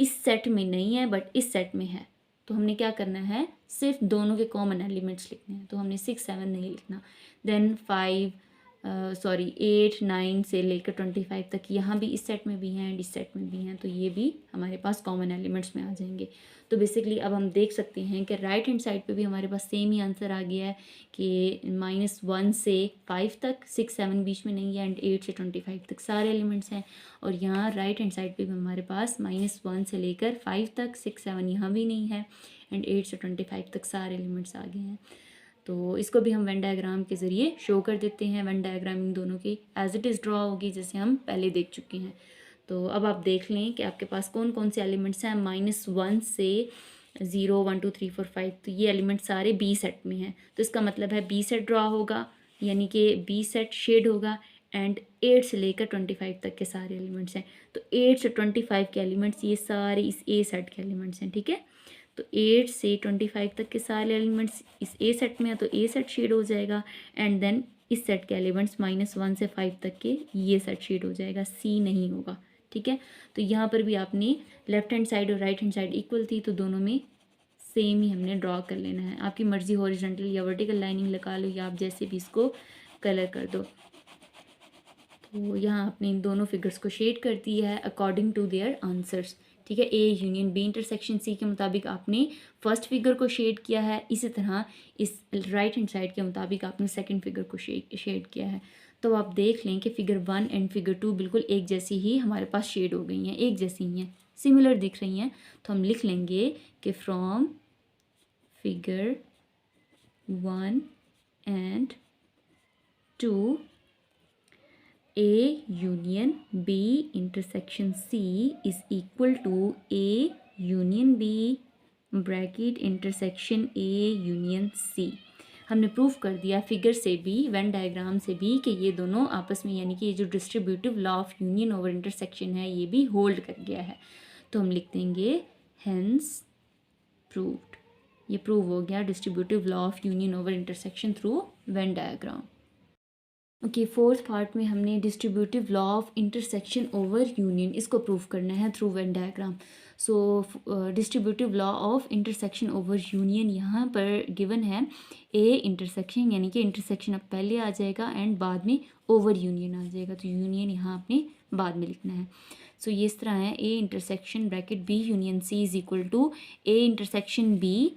इस सेट में नहीं है बट इस सेट में है। तो हमने क्या करना है, सिर्फ दोनों के कॉमन एलिमेंट्स लिखने हैं, तो हमने 6 7 नहीं लिखना। देन 8 9 से लेकर 25 तक यहाँ भी इस सेट में भी हैं एंड इस सेट में भी हैं, तो ये भी हमारे पास कॉमन एलिमेंट्स में आ जाएंगे। तो बेसिकली अब हम देख सकते हैं कि राइट हैंड साइड पे भी हमारे पास सेम ही आंसर आ गया है कि -1 से 5 तक, 6 7 बीच में नहीं है एंड 8 से 25 तक सारे एलिमेंट्स हैं। और यहाँ राइट हैंड साइड पे भी हमारे पास -1 से लेकर 5 तक, 6 7 यहाँ भी नहीं है एंड 8 से 25 तक सारे एलिमेंट्स आ गए हैं। तो इसको भी हम वेन डायग्राम के ज़रिए शो कर देते हैं। वेन डायग्राम इन दोनों की एज इट इज़ ड्रॉ होगी, जैसे हम पहले देख चुके हैं। तो अब आप देख लें कि आपके पास कौन कौन से एलिमेंट्स हैं। -1 से 0 1 2 3 4 5, तो ये एलिमेंट सारे बी सेट में हैं, तो इसका मतलब है बी सेट ड्रॉ होगा, यानी कि बी सेट शेड होगा एंड 8 से लेकर 25 तक के सारे एलिमेंट्स हैं। तो 8 से 25 के एलिमेंट्स ये सारे इस ए सेट के एलिमेंट्स हैं, ठीक है। तो 8 से 25 तक के सारे एलिमेंट्स इस ए सेट में है, तो ए सेट शेड हो जाएगा एंड देन इस सेट के एलिमेंट्स -1 से 5 तक के ये सेट शेड हो जाएगा, सी नहीं होगा, ठीक है। तो यहाँ पर भी आपने लेफ्ट हैंड साइड और राइट हैंड साइड इक्वल थी, तो दोनों में सेम ही हमने ड्रॉ कर लेना है। आपकी मर्ज़ी हॉरिजॉन्टल या वर्टिकल लाइनिंग लगा लो या आप जैसे भी इसको कलर कर दो। तो यहाँ आपने इन दोनों फिगर्स को शेड कर दिया है अकॉर्डिंग टू देयर आंसर्स, ठीक है। A union B intersection C के मुताबिक आपने फर्स्ट फिगर को शेड किया है, इसी तरह इस राइट हैंड साइड के मुताबिक आपने सेकंड फिगर को शेड किया है। तो आप देख लें कि फिगर 1 एंड फिगर 2 बिल्कुल एक जैसी ही हमारे पास शेड हो गई हैं, एक जैसी ही हैं, सिमिलर दिख रही हैं। तो हम लिख लेंगे कि from figure 1 and 2 A union B intersection C is equal to A union B bracket intersection A union C। हमने प्रूफ कर दिया फिगर से भी, वेन डायग्राम से भी, कि ये दोनों आपस में, यानी कि ये जो distributive law of union over intersection है ये भी होल्ड कर गया है। तो हम लिख देंगे हेंस प्रूव्ड। ये प्रूव हो गया distributive law of union over intersection through Venn diagram. Okay, fourth part में हमने distributive law of intersection over union इसको प्रूव करना है through Venn diagram. So distributive law of intersection over union यहाँ पर गिवन है ए इंटरसेक्शन, यानी कि इंटरसेक्शन अब पहले आ जाएगा एंड बाद में ओवर यूनियन आ जाएगा, तो यूनियन यहाँ आपने बाद में लिखना है। सो ये इस तरह है, A intersection bracket B union C is equal to A intersection B,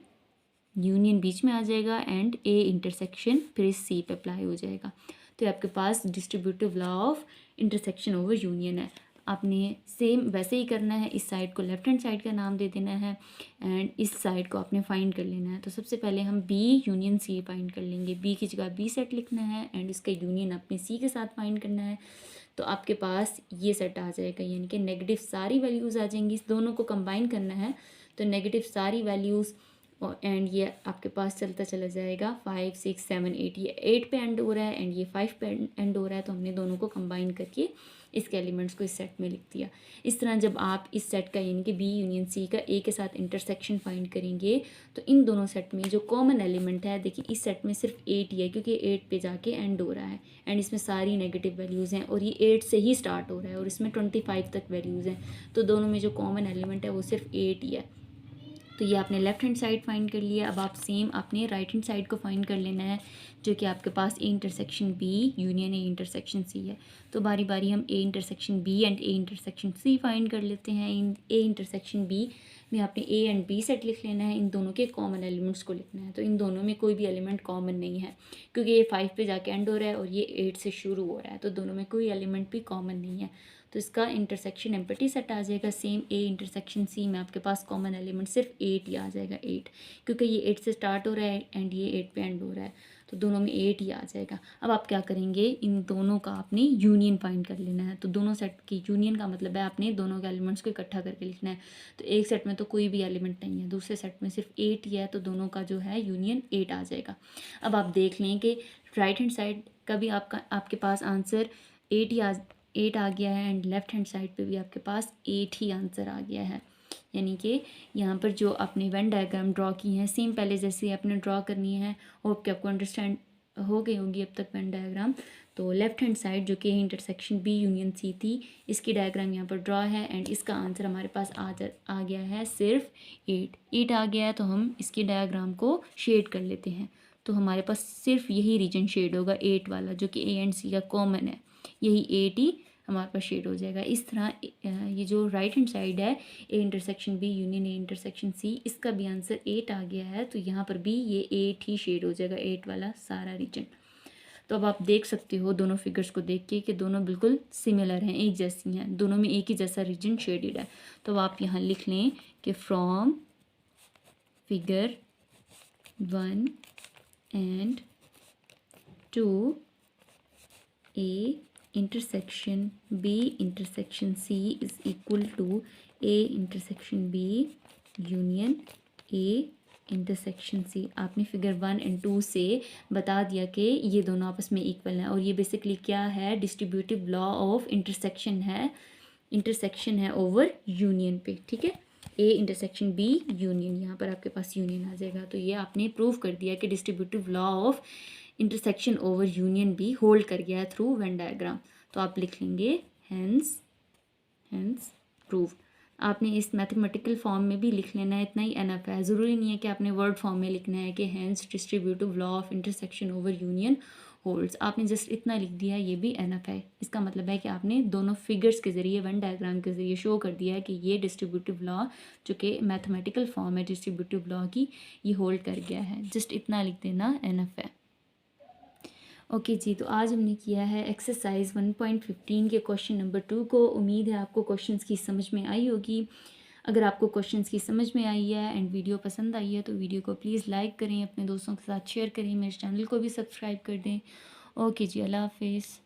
union बीच में आ जाएगा एंड ए इंटरसेक्शन फिर इस सी पे अप्लाई हो जाएगा। तो आपके पास distributive law of intersection over union है। आपने सेम वैसे ही करना है, इस साइड को लेफ्ट हैंड साइड का नाम दे देना है एंड इस साइड को आपने फाइंड कर लेना है। तो सबसे पहले हम बी यूनियन सी फाइंड कर लेंगे, बी की जगह बी सेट लिखना है एंड इसका यूनियन अपने सी के साथ फाइंड करना है। तो आपके पास ये सेट आ जाएगा, यानी कि नेगेटिव सारी वैल्यूज़ आ जाएंगी, इस दोनों को कंबाइन करना है तो नेगेटिव सारी वैल्यूज़ और एंड ये आपके पास चलता चला जाएगा 5 6 7 8, ये 8 पे एंड हो रहा है एंड ये 5 पे एंड हो रहा है, तो हमने दोनों को कंबाइन करके इसके एलिमेंट्स को इस सेट में लिख दिया। इस तरह जब आप इस सेट का यानी कि बी यूनियन सी का ए के साथ इंटरसेक्शन फाइंड करेंगे तो इन दोनों सेट में जो कॉमन एलिमेंट है, देखिए इस सेट में सिर्फ 8 ही है क्योंकि 8 पे जाके एंड हो रहा है एंड इसमें सारी नेगेटिव वैल्यूज़ हैं और ये 8 से ही स्टार्ट हो रहा है और इसमें 25 तक वैल्यूज़ हैं, तो दोनों में जो कॉमन एलिमेंट है वो सिर्फ 8 ही है। तो ये आपने लेफ्ट हैंड साइड फाइंड कर लिया। अब आप सेम आपने राइट हैंड साइड को फाइंड कर लेना है, जो कि आपके पास A intersection B union A intersection C है। तो बारी बारी हम A intersection B and A intersection C find कर लेते हैं। इन ए इंटरसेक्शन बी में आपने ए एंड बी सेट लिख लेना है, इन दोनों के कॉमन एलिमेंट्स को लिखना है। तो इन दोनों में कोई भी एलिमेंट कॉमन नहीं है क्योंकि ये 5 पे जाके एंड हो रहा है और ये 8 से शुरू हो रहा है, तो दोनों में कोई एलिमेंट भी कॉमन नहीं है। तो इसका इंटरसेक्शन एम्प्टी सेट आ जाएगा। सेम ए इंटरसेक्शन सी में आपके पास कॉमन एलिमेंट सिर्फ 8 ही आ जाएगा, 8, क्योंकि ये 8 से स्टार्ट हो रहा है एंड ये 8 पे एंड हो रहा है, तो दोनों में 8 ही आ जाएगा। अब आप क्या करेंगे, इन दोनों का आपने यूनियन फाइंड कर लेना है। तो दोनों सेट की यूनियन का मतलब है आपने दोनों के एलिमेंट्स को इकट्ठा करके लिखना है। तो एक सेट में तो कोई भी एलिमेंट नहीं है, दूसरे सेट में सिर्फ 8 ही है, तो दोनों का जो है यूनियन 8 आ जाएगा। अब आप देख लें कि राइट हैंड साइड का भी आपके पास आंसर 8 आ गया है एंड लेफ्ट हैंड साइड पे भी आपके पास 8 ही आंसर आ गया है। यानी कि यहाँ पर जो आपने वेन डायग्राम ड्रॉ की हैं सेम पहले जैसे आपने ड्रॉ करनी है। होप कि आपको अंडरस्टैंड हो गई होगी अब तक वेन डायग्राम। तो लेफ्ट हैंड साइड जो कि इंटरसेक्शन बी यूनियन सी थी, इसकी डायग्राम यहाँ पर ड्रॉ है एंड इसका आंसर हमारे पास आ गया है सिर्फ 8 आ गया है। तो हम इसकी डायग्राम को शेड कर लेते हैं, तो हमारे पास सिर्फ यही रीजन शेड होगा 8 वाला, जो कि ए एंड सी का कॉमन है, यही 8 ही हमारे पास शेड हो जाएगा। इस तरह ये जो राइट हैंड साइड है A intersection B union A intersection C, इसका भी आंसर 8 आ गया है, तो यहाँ पर भी ये 8 ही शेड हो जाएगा, 8 वाला सारा रीजन। तो अब आप देख सकते हो दोनों फिगर्स को देख के कि दोनों बिल्कुल सिमिलर हैं, एक जैसी हैं, दोनों में एक ही जैसा रीजन शेडेड है। तो अब आप यहाँ लिख लें कि from figure 1 and 2 A intersection B intersection C is equal to A intersection B union A intersection C। आपने फिगर 1 एंड 2 से बता दिया कि ये दोनों आपस में इक्वल हैं और ये बेसिकली क्या है, डिस्ट्रीब्यूटिव लॉ ऑफ इंटरसेक्शन है ओवर यूनियन पे, ठीक है। ए इंटरसेक्शन बी यूनियन, यहाँ पर आपके पास यूनियन आ जाएगा। तो ये आपने प्रूव कर दिया कि distributive law of intersection over union भी होल्ड कर गया है थ्रू वेन डायग्राम। तो आप लिख लेंगे हेंस प्रूव्ड। आपने इस मैथमेटिकल फॉर्म में भी लिख लेना है, इतना ही एनफ है। ज़रूरी नहीं है कि आपने वर्ड फॉर्म में लिखना है कि hence distributive law of intersection over union holds. आपने जस्ट इतना लिख दिया, ये भी एनफ है। इसका मतलब है कि आपने दोनों फिगर्स के ज़रिए वेन डायग्राम के ज़रिए शो कर दिया है कि ये डिस्ट्रीब्यूटिव लॉ जो कि मैथमेटिकल फॉर्म है डिस्ट्रीब्यूटिव लॉ की, ये होल्ड कर गया है। जस्ट इतना लिख देना एनफ है। ओके जी, तो आज हमने किया है एक्सरसाइज 1.15 के क्वेश्चन नंबर 2 को। उम्मीद है आपको क्वेश्चंस की समझ में आई होगी। अगर आपको क्वेश्चंस की समझ में आई है एंड वीडियो पसंद आई है तो वीडियो को प्लीज़ लाइक करें, अपने दोस्तों के साथ शेयर करें, मेरे चैनल को भी सब्सक्राइब कर दें। ओके जी, अल्लाह हाफिज़।